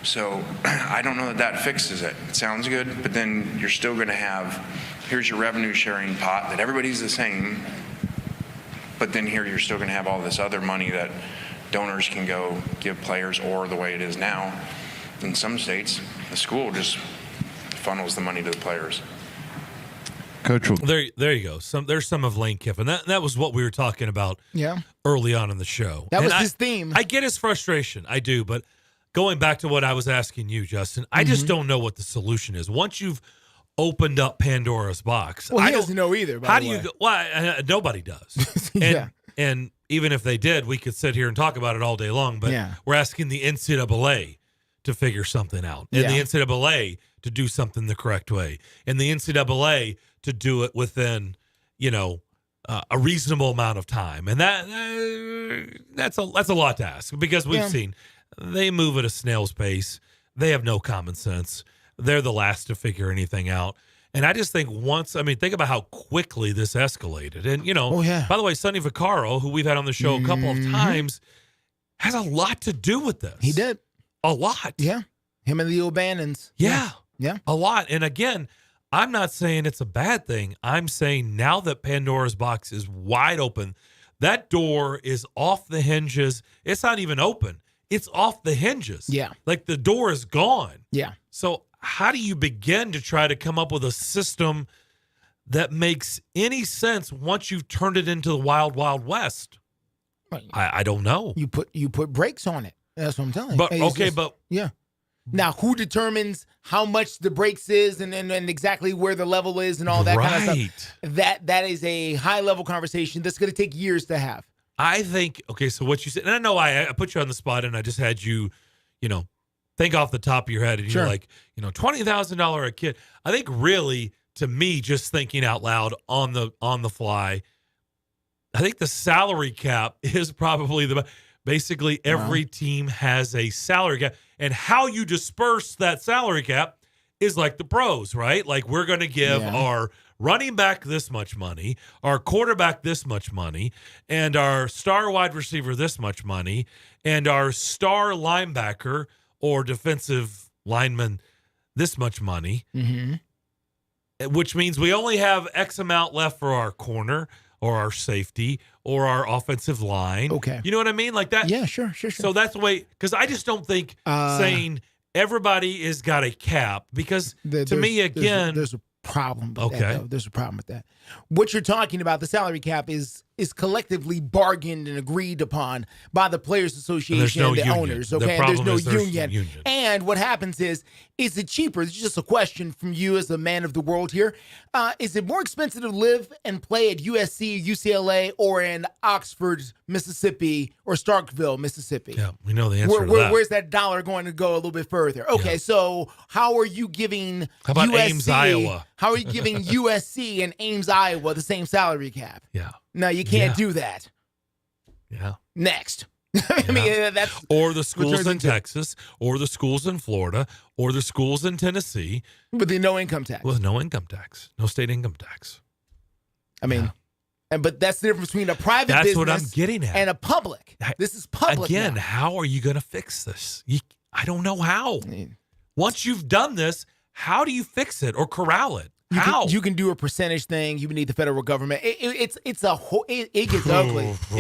So I don't know that fixes it. It sounds good, but then you're still going to have, here's your revenue sharing pot that everybody's the same, but then here you're still going to have all this other money that donors can go give players, or the way it is now, in some states, the school just funnels the money to the players. Coach, there you go. There's some of Lane Kiffin. That was what we were talking about early on in the show. That was his theme. I get his frustration. I do. But going back to what I was asking you, Justin, I just don't know what the solution is. Once you've opened up Pandora's box. Well, he doesn't know either, by the way. Well, nobody does. And even if they did, we could sit here and talk about it all day long. But we're asking the NCAA to figure something out. And the NCAA to do something the correct way. And the NCAA to do it within, a reasonable amount of time. And that's a lot to ask, because we've seen they move at a snail's pace. They have no common sense. They're the last to figure anything out. And I just think think about how quickly this escalated. And, by the way, Sonny Vaccaro, who we've had on the show a couple of times, has a lot to do with this. He did. A lot. Yeah. Him and the O'Bannons. Yeah. Yeah. A lot. And again, I'm not saying it's a bad thing. I'm saying now that Pandora's box is wide open, that door is off the hinges. It's not even open. It's off the hinges. Yeah. Like the door is gone. Yeah. So how do you begin to try to come up with a system that makes any sense once you've turned it into the wild, wild west? Right. I don't know. You put brakes on it. That's what I'm telling you. But It's yeah. Now, who determines how much the brakes is and exactly where the level is and all that kind of stuff? That is a high-level conversation that's going to take years to have. I think, so what you said, and I know I put you on the spot and I just had you, think off the top of your head and you're like, $20,000 a kid. I think really, to me, just thinking out loud on the fly, I think the salary cap is probably basically every team has a salary cap, and how you disperse that salary cap is like the pros, right? Like we're going to give our running back this much money, our quarterback this much money, and our star wide receiver this much money, and our star linebacker or defensive lineman this much money, which means we only have X amount left for our corner or our safety or our offensive line. Okay. You know what I mean? Like that? Yeah, sure. So that's the way, because I just don't think saying everybody has got a cap, because to me, again. There's a problem with that, though. There's a problem with that. What you're talking about, the salary cap, is collectively bargained and agreed upon by the Players Association and the owners. Okay, and there's no union. And what happens is it cheaper? It's just a question from you as a man of the world here. Is it more expensive to live and play at USC, UCLA, or in Oxford, Mississippi, or Starkville, Mississippi? Yeah, we know the answer to that. Where's that dollar going to go a little bit further? Okay, so how are you giving How about USC, Ames, Iowa? How are you giving USC and Ames, Iowa the same salary cap? Yeah. No, you can't do that. Yeah. Next. I mean, that's or the schools in Texas, or the schools in Florida, or the schools in Tennessee. With the no income tax. With no income tax. No state income tax. I mean, but that's the difference between a private business. That's what I'm getting at. And a public. This is public. Again, now. How are you going to fix this? I don't know how. Once you've done this, how do you fix it or corral it? How? You can do a percentage thing. You need the federal government. It gets ugly. It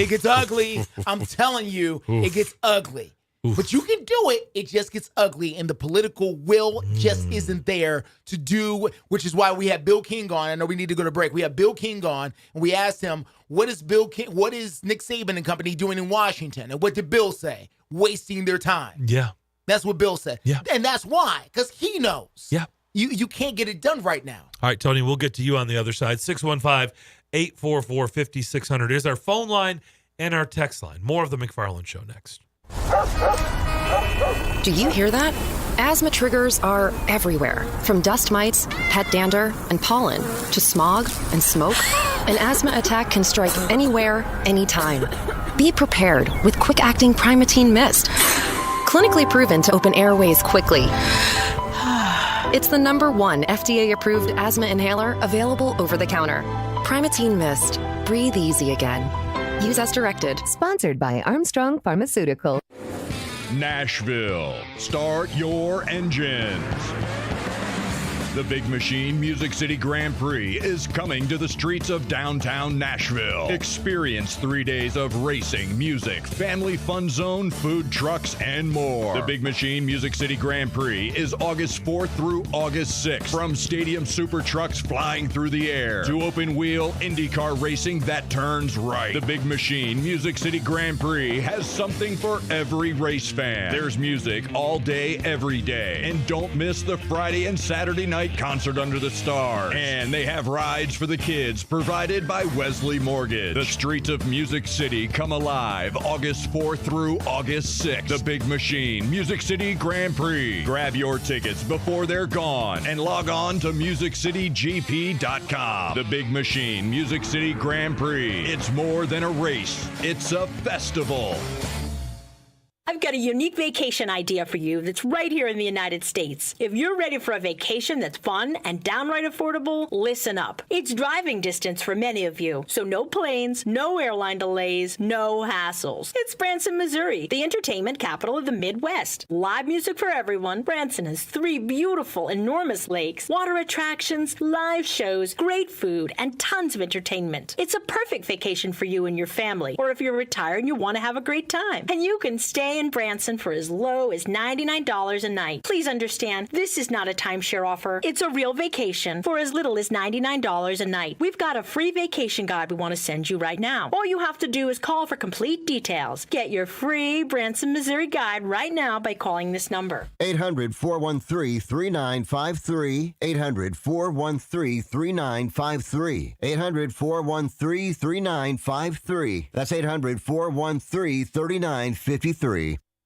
gets ugly. I'm telling you, it gets ugly. But you can do it. It just gets ugly, and the political will just isn't there to do. Which is why we had Bill King on. I know we need to go to break. We had Bill King on, and we asked him, what is Nick Saban and company doing in Washington? And what did Bill say? Wasting their time. Yeah, that's what Bill said. Yeah, and that's why, because he knows. Yeah. You can't get it done right now. All right, Tony, we'll get to you on the other side. 615-844-5600 is our phone line and our text line. More of the Mcfarland Show next. Do you hear that? Asthma triggers are everywhere, from dust mites, pet dander, and pollen, to smog and smoke. An asthma attack can strike anywhere, anytime. Be prepared with quick-acting Primatene Mist. Clinically proven to open airways quickly. It's the #1 FDA-approved asthma inhaler available over the counter. Primatene Mist. Breathe easy again. Use as directed. Sponsored by Armstrong Pharmaceutical. Nashville. Start your engines. The Big Machine Music City Grand Prix is coming to the streets of downtown Nashville. Experience 3 days of racing, music, family fun zone, food trucks, and more. The Big Machine Music City Grand Prix is August 4th through August 6th. From stadium super trucks flying through the air to open wheel IndyCar racing that turns right. The Big Machine Music City Grand Prix has something for every race fan. There's music all day, every day. And don't miss the Friday and Saturday night concert under the stars. And they have rides for the kids provided by Wesley Mortgage. The streets of Music City come alive August 4th through August 6th. The Big Machine Music City Grand Prix. Grab your tickets before they're gone and log on to MusicCityGP.com. The Big Machine Music City Grand Prix. It's more than a race. It's a festival. I've got a unique vacation idea for you that's right here in the United States. If you're ready for a vacation that's fun and downright affordable, listen up. It's driving distance for many of you, so no planes, no airline delays, no hassles. It's Branson, Missouri, the entertainment capital of the Midwest. Live music for everyone. Branson has 3 beautiful, enormous lakes, water attractions, live shows, great food, and tons of entertainment. It's a perfect vacation for you and your family, or if you're retired and you want to have a great time. And you can stay in Branson for as low as $99 a night. Please understand, this is not a timeshare offer. It's a real vacation for as little as $99 a night. We've got a free vacation guide we want to send you right now. All you have to do is call for complete details. Get your free Branson, Missouri guide right now by calling this number. 800-413-3953. 800-413-3953. 800-413-3953. That's 800-413-3953.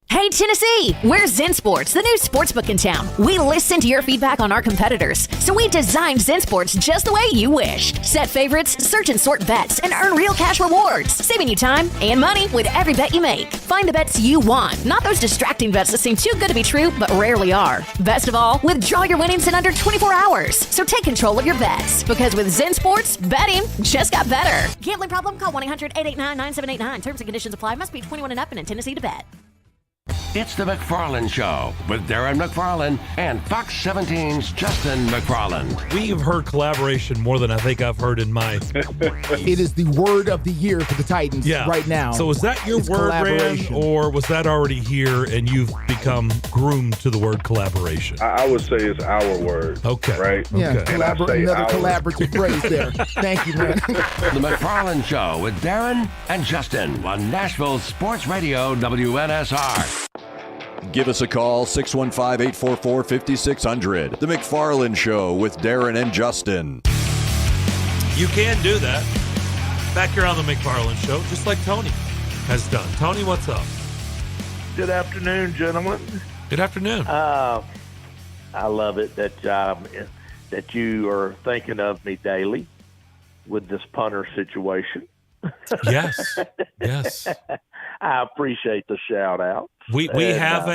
Hey, Tennessee! We're Zen Sports, the new sportsbook in town. We listen to your feedback on our competitors, so we designed Zen Sports just the way you wish. Set favorites, search and sort bets, and earn real cash rewards, saving you time and money with every bet you make. Find the bets you want, not those distracting bets that seem too good to be true but rarely are. Best of all, withdraw your winnings in under 24 hours. So take control of your bets, because with Zen Sports, betting just got better. Gambling problem? Call 1-800-889-9789. Terms and conditions apply. Must be 21 and up and in Tennessee to bet. It's the McFarland Show with Darren McFarland and Fox 17's Justin McFarland. We've heard collaboration more than I think I've heard in my... It is the word of the year for the Titans right now. So is that your word, Rand, or was that already here and you've become groomed to the word collaboration? I would say it's our word. Okay. Right? Yeah, Okay. And I say another our. collaborative phrase there. Thank you, man. The McFarland Show with Darren and Justin on Nashville Sports Radio WNSR. Give us a call, 615-844-5600. The McFarland Show with Darren and Justin. You can do that. Back here on the McFarland Show, just like Tony has done. Tony, what's up? Good afternoon, gentlemen. Good afternoon. I love it that that you are thinking of me daily with this punter situation. Yes. Yes. I appreciate the shout out. We have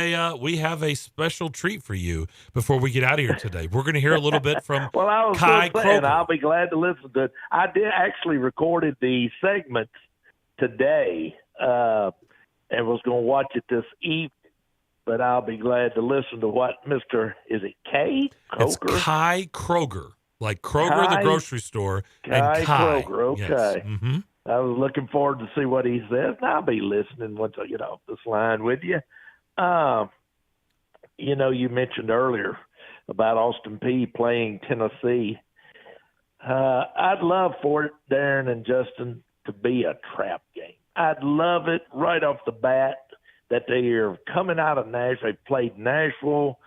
a special treat for you before we get out of here today. We're going to hear a little bit from well, I was Kai just saying, Kroger. I'll be glad to listen to it. I did actually recorded the segment today and was going to watch it this evening, but I'll be glad to listen to what Mr. Is it K? It's Kai Kroger, like Kroger, the grocery store, Kai and Kai. Kroger, okay. Yes. Mm-hmm. I was looking forward to see what he says, and I'll be listening once I get off this line with you. You mentioned earlier about Austin Peay playing Tennessee. I'd love for it, Darren and Justin, to be a trap game. I'd love it right off the bat that they are coming out of Nashville. They played Nashville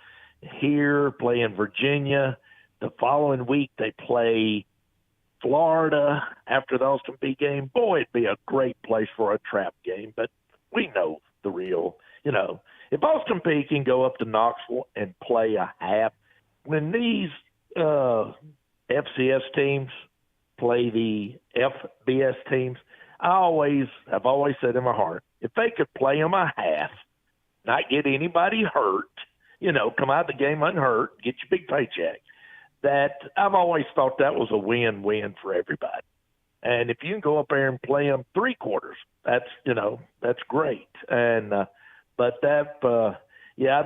here, playing Virginia. The following week they play Florida after the Austin Peay game. Boy, it'd be a great place for a trap game, but we know the real, if Austin Peay can go up to Knoxville and play a half, when these FCS teams play the FBS teams, I've always said in my heart, if they could play them a half, not get anybody hurt, come out of the game unhurt, get your big paycheck, that I've always thought that was a win-win for everybody. And if you can go up there and play them 3 quarters, that's great. And, I'd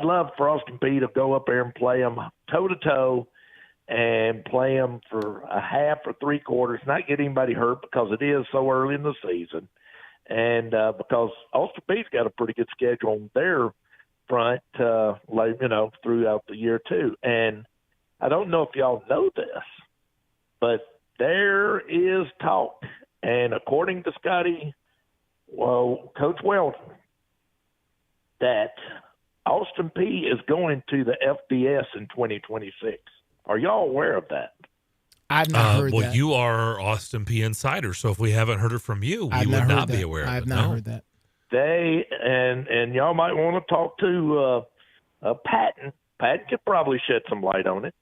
love for Austin Peay to go up there and play them toe-to-toe and play them for a half or 3 quarters, not get anybody hurt because it is so early in the season. And because Austin Peay's got a pretty good schedule on their front, throughout the year too. And I don't know if y'all know this, but there is talk, and according to Coach Weldon, that Austin Peay is going to the FBS in 2026. Are y'all aware of that? I've not heard well, that. you are Austin Peay insider, so if we haven't heard it from you, we would not be aware of it. I've not heard that. They and y'all might want to talk to Patton. Patton could probably shed some light on it.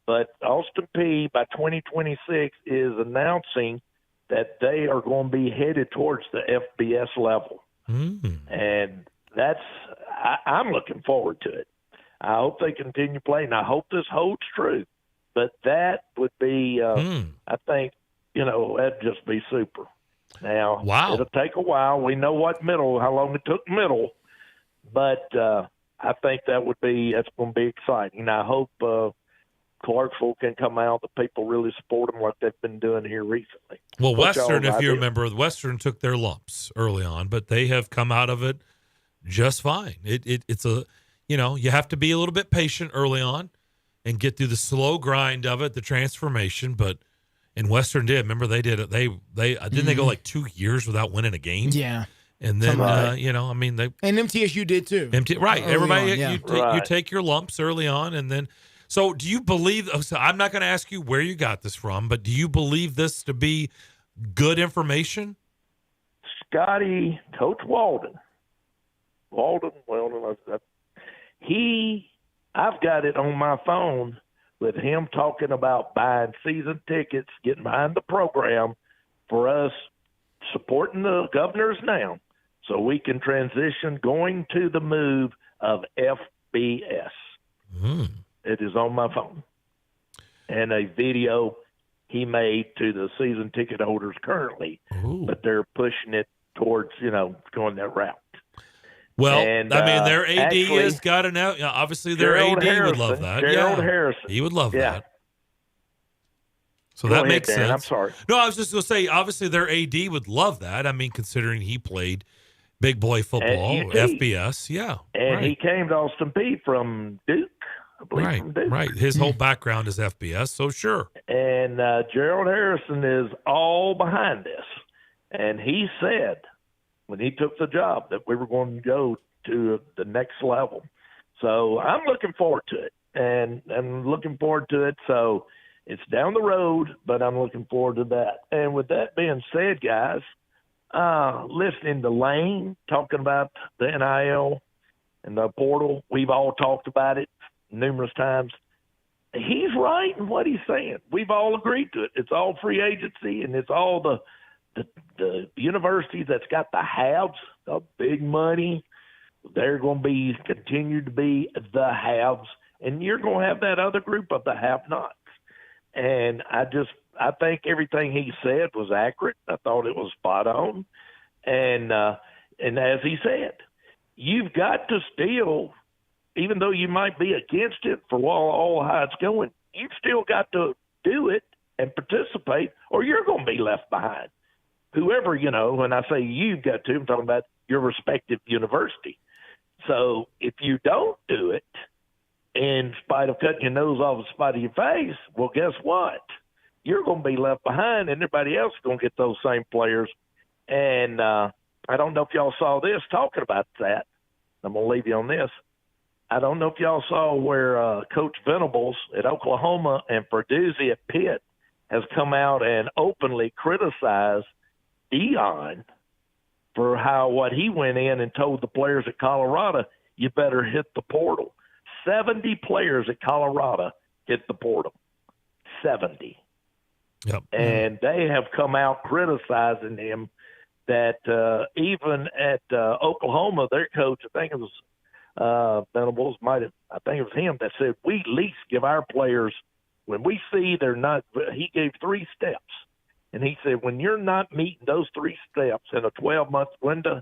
But Austin Peay by 2026 is announcing that they are going to be headed towards the FBS level. Mm. And I'm looking forward to it. I hope they continue playing. I hope this holds true. But that would be, I think, that'd just be super. Now, it'll take a while. We know how long it took middle, but I think that's going to be exciting. I hope Clarksville can come out. The people really support them like they've been doing here recently. Well, Western, if you remember, Western took their lumps early on, but they have come out of it just fine. It's you have to be a little bit patient early on and get through the slow grind of it, the transformation. And Western did. Remember, they did it. They didn't they go like 2 years without winning a game? Yeah. And then, they. And MTSU did too. Right. Everybody, on, yeah. You take your lumps early on. And then, so do you believe, so I'm not going to ask you where you got this from, but do you believe this to be good information? Scotty, Coach Walden, I've got it on my phone with him talking about buying season tickets, getting behind the program for us supporting the Governors now so we can transition going to the move of FBS. It is on my phone. And a video he made to the season ticket holders currently, but they're pushing it towards, going that route. Well, and, their AD has got an out. Obviously, their Gerald AD Harrison, would love that. Gerald Harrison. He would love that. So Go that ahead, makes Darren. sense. I'm sorry. No, I was just going to say, obviously, their AD would love that. Considering he played big boy football, FBS. Yeah. And he came to Austin Peay from Duke, I believe. From Duke. Right. His whole background is FBS, so sure. And Gerald Harrison is all behind this. And he said, when he took the job, that we were going to go to the next level. So I'm looking forward to it, and I'm looking forward to it. So it's down the road, but I'm looking forward to that. And with that being said, guys, listening to Lane talking about the NIL and the portal, we've all talked about it numerous times. He's right in what he's saying. We've all agreed to it. It's all free agency, and it's all the universities that's got the haves, the big money. They're going to continue to be the haves, and you're going to have that other group of the have-nots. And I think everything he said was accurate. I thought it was spot on. And as he said, you've got to still, even though you might be against it for all how it's going, you've still got to do it and participate, or you're going to be left behind. Whoever, when I say you've got to, I'm talking about your respective university. So if you don't do it, in spite of cutting your nose off in spite of your face, well, guess what? You're going to be left behind, and everybody else is going to get those same players. And I don't know if y'all saw this, talking about that. I'm going to leave you on this. I don't know if y'all saw where Coach Venables at Oklahoma and Perduzzi at Pitt has come out and openly criticized Dion for what he went in and told the players at Colorado, you better hit the portal. 70 players at Colorado hit the portal. 70. Yep. And they have come out criticizing him that even at Oklahoma, their coach, I think it was Venables, I think it was him that said, we at least give our players, when we see they're not, he gave 3 steps. And he said, when you're not meeting those 3 steps in a 12-month window,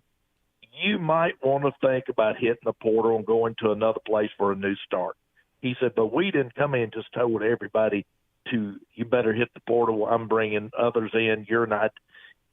you might want to think about hitting the portal and going to another place for a new start. He said, but we didn't come in and just told everybody you better hit the portal. I'm bringing others in. You're not,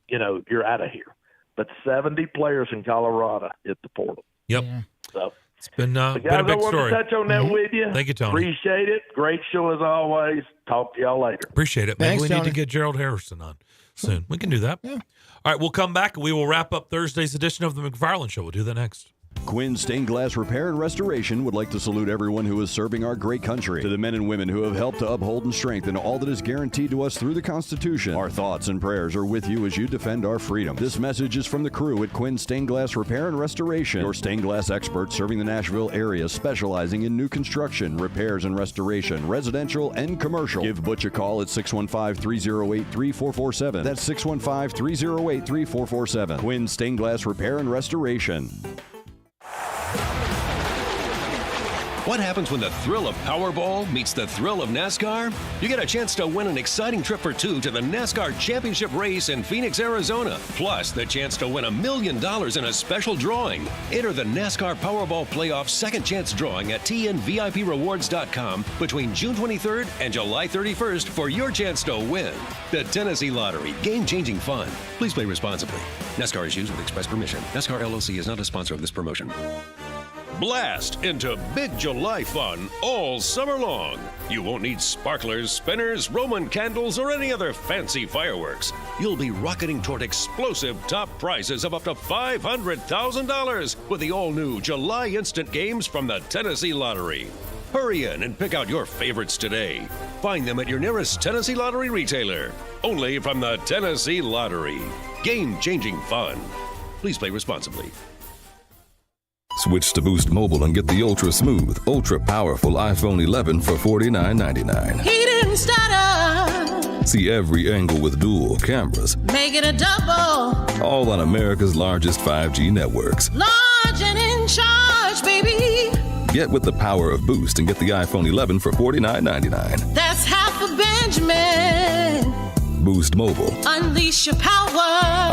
you're out of here. But 70 players in Colorado hit the portal. Yep. So it's been a big I want story. to touch on that with you. Thank you, Tony. Appreciate it. Great show as always. Talk to y'all later. Appreciate it. Maybe Thanks, we need Tony. to get Gerald Harrison on soon. We can do that. Yeah. All right, we'll come back. We will wrap up Thursday's edition of the Mcfarland Show. We'll do that next. Quinn Stained Glass Repair and Restoration would like to salute everyone who is serving our great country. To the men and women who have helped to uphold and strengthen all that is guaranteed to us through the Constitution, our thoughts and prayers are with you as you defend our freedom. This message is from the crew at Quinn Stained Glass Repair and Restoration, your stained glass experts serving the Nashville area, specializing in new construction, repairs and restoration, residential and commercial. Give Butch a call at 615-308-3447. That's 615-308-3447. Quinn Stained Glass Repair and Restoration. What happens when the thrill of Powerball meets the thrill of NASCAR? You get a chance to win an exciting trip for two to the NASCAR Championship race in Phoenix, Arizona. Plus, the chance to win $1 million in a special drawing. Enter the NASCAR Powerball Playoff Second Chance Drawing at TNVIPRewards.com between June 23rd and July 31st for your chance to win. The Tennessee Lottery. Game-changing fun. Please play responsibly. NASCAR is used with express permission. NASCAR LLC is not a sponsor of this promotion. Blast into big July fun all summer long. You won't need sparklers, spinners, Roman candles, or any other fancy fireworks. You'll be rocketing toward explosive top prizes of up to $500,000 with the all-new July Instant Games from the Tennessee Lottery. Hurry in and pick out your favorites today. Find them at your nearest Tennessee Lottery retailer. Only from the Tennessee Lottery. Game-changing fun. Please play responsibly. Switch to Boost Mobile and get the ultra-smooth, ultra-powerful iPhone 11 for $49.99. He didn't stutter. See every angle with dual cameras, Make it a double. all on America's largest 5G networks. Large and in charge, baby. Get with the power of Boost and get the iPhone 11 for $49.99. That's half a Benjamin. Boost Mobile. Unleash your power.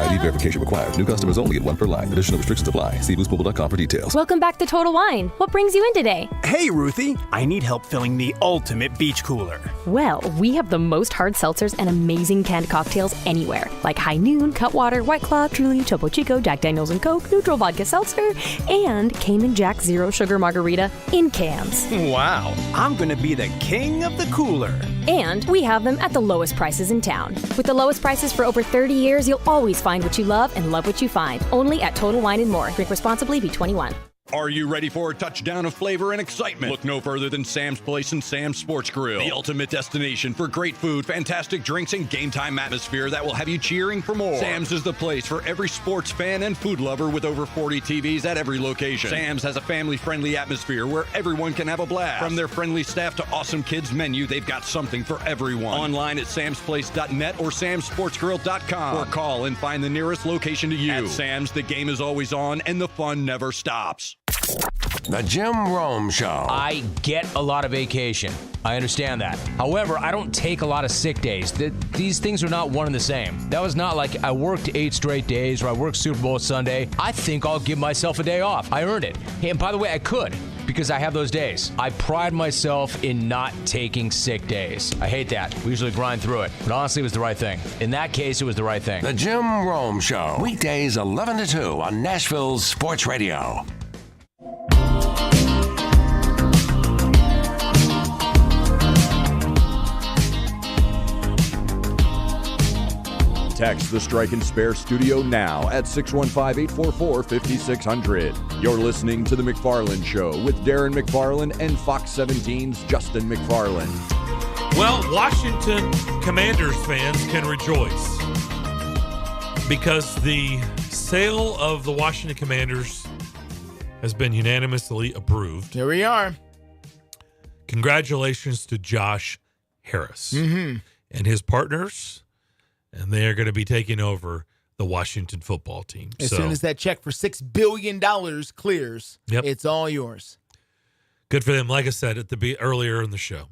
ID verification required. New customers only at one per line. Additional restrictions apply. See boostmobile.com for details. Welcome back to Total Wine. What brings you in today? Hey, Ruthie. I need help filling the ultimate beach cooler. Well, we have the most hard seltzers and amazing canned cocktails anywhere, like High Noon, Cutwater, White Claw, Truly, Topo Chico, Jack Daniels and Coke, Neutral Vodka Seltzer, and Cayman Jack Zero Sugar Margarita in cans. Wow. I'm going to be the king of the cooler. And we have them at the lowest prices in town. With the lowest prices for over 30 years, you'll always find what you love and love what you find. Only at Total Wine & More. Drink responsibly. Be 21. Are you ready for a touchdown of flavor and excitement? Look no further than Sam's Place and Sam's Sports Grill, the ultimate destination for great food, fantastic drinks, and game time atmosphere that will have you cheering for more. Sam's is the place for every sports fan and food lover with over 40 TVs at every location. Sam's has a family-friendly atmosphere where everyone can have a blast. From their friendly staff to awesome kids menu, they've got something for everyone. Online at samsplace.net or samsportsgrill.com, or call and find the nearest location to you. At Sam's, the game is always on and the fun never stops. The Jim Rome Show. I get a lot of vacation. I understand that. However, I don't take a lot of sick days. These things are not one and the same. That was not like I worked 8 straight days or I worked Super Bowl Sunday. I think I'll give myself a day off. I earned it. Hey, and by the way, I could because I have those days. I pride myself in not taking sick days. I hate that. We usually grind through it. But honestly, it was the right thing. In that case, it was the right thing. The Jim Rome Show. Weekdays 11 to 2 on Nashville's Sports Radio. Text the Strike and Spare studio now at 615-844-5600. You're listening to The Mcfarland Show with Darren McFarland and Fox 17's Justin McFarland. Well, Washington Commanders fans can rejoice because the sale of the Washington Commanders has been unanimously approved. Here we are. Congratulations to Josh Harris and his partners. And they are going to be taking over the Washington football team. As soon as that check for $6 billion clears, it's all yours. Good for them. Like I said earlier in the show,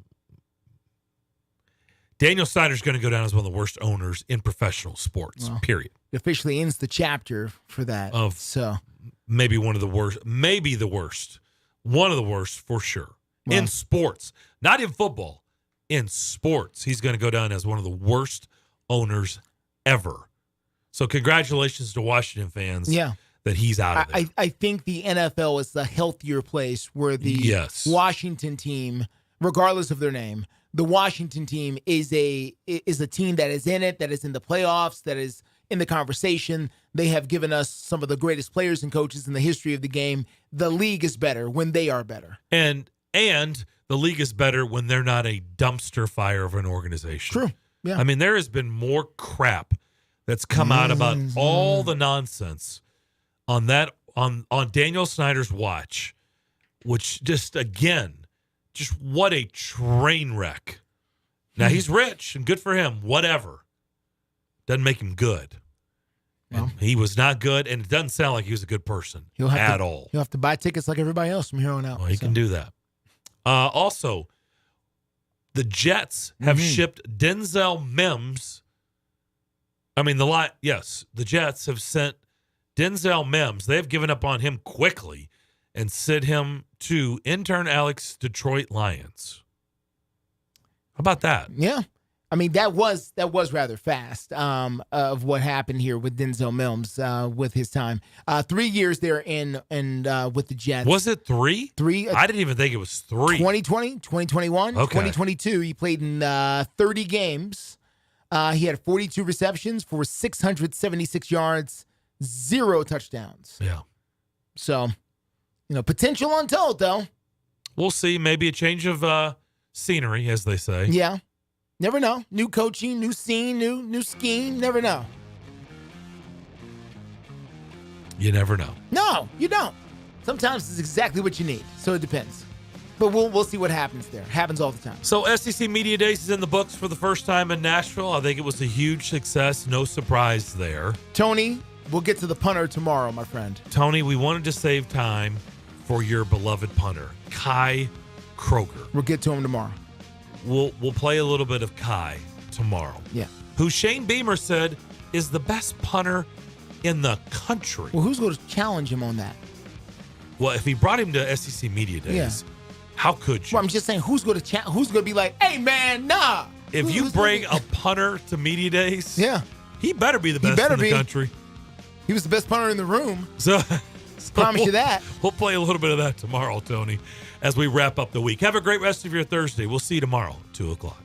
Daniel Snyder's going to go down as one of the worst owners in professional sports, period. It officially ends the chapter for that. Maybe one of the worst, maybe the worst. One of the worst for sure. In sports, not in football. In sports, he's going to go down as one of the worst owners ever. So congratulations to Washington fans that he's out of there. I think the NFL is the healthier place where the Washington team, regardless of their name, the Washington team is a team that is in it, that is in the playoffs, that is in the conversation. They have given us some of the greatest players and coaches in the history of the game. The league is better when they are better. And the league is better when they're not a dumpster fire of an organization. True. Yeah. I mean, there has been more crap that's come out about all the nonsense on Daniel Snyder's watch, which just what a train wreck. Now, he's rich and good for him, whatever. Doesn't make him good. And he was not good, and it doesn't sound like he was a good person at all. He'll have to buy tickets like everybody else from here on out. Well, he can do that. Also, the Jets have shipped Denzel Mims. The Jets have sent Denzel Mims. They have given up on him quickly and sent him to intern Alex Detroit Lions. How about that? Yeah. I mean, that was rather fast of what happened here with Denzel Mims with his time. 3 years there with the Jets. Was it 3? 3. I didn't even think it was 3. 2020, 2021, Okay. 2022. He played in 30 games. He had 42 receptions for 676 yards, 0 touchdowns. Yeah. So, potential untold, though. We'll see. Maybe a change of scenery, as they say. Yeah. Never know. New coaching, new scene, new scheme. Never know. You never know. No, you don't. Sometimes it's exactly what you need. So it depends. But we'll see what happens there. Happens all the time. So SEC Media Days is in the books for the first time in Nashville. I think it was a huge success. No surprise there. Tony, we'll get to the punter tomorrow, my friend. Tony, we wanted to save time for your beloved punter, Kai Kroger. We'll get to him tomorrow. We'll play a little bit of Kai tomorrow. Yeah. Who Shane Beamer said is the best punter in the country. Well, who's going to challenge him on that? Well, if he brought him to SEC Media Days, how could you? Well, I'm just saying, who's going to be like, hey, man, nah. If you bring a punter to Media Days, he better be the best in the country. He was the best punter in the room. So promise you that. We'll play a little bit of that tomorrow, Tony, as we wrap up the week. Have a great rest of your Thursday. We'll see you tomorrow, 2 o'clock.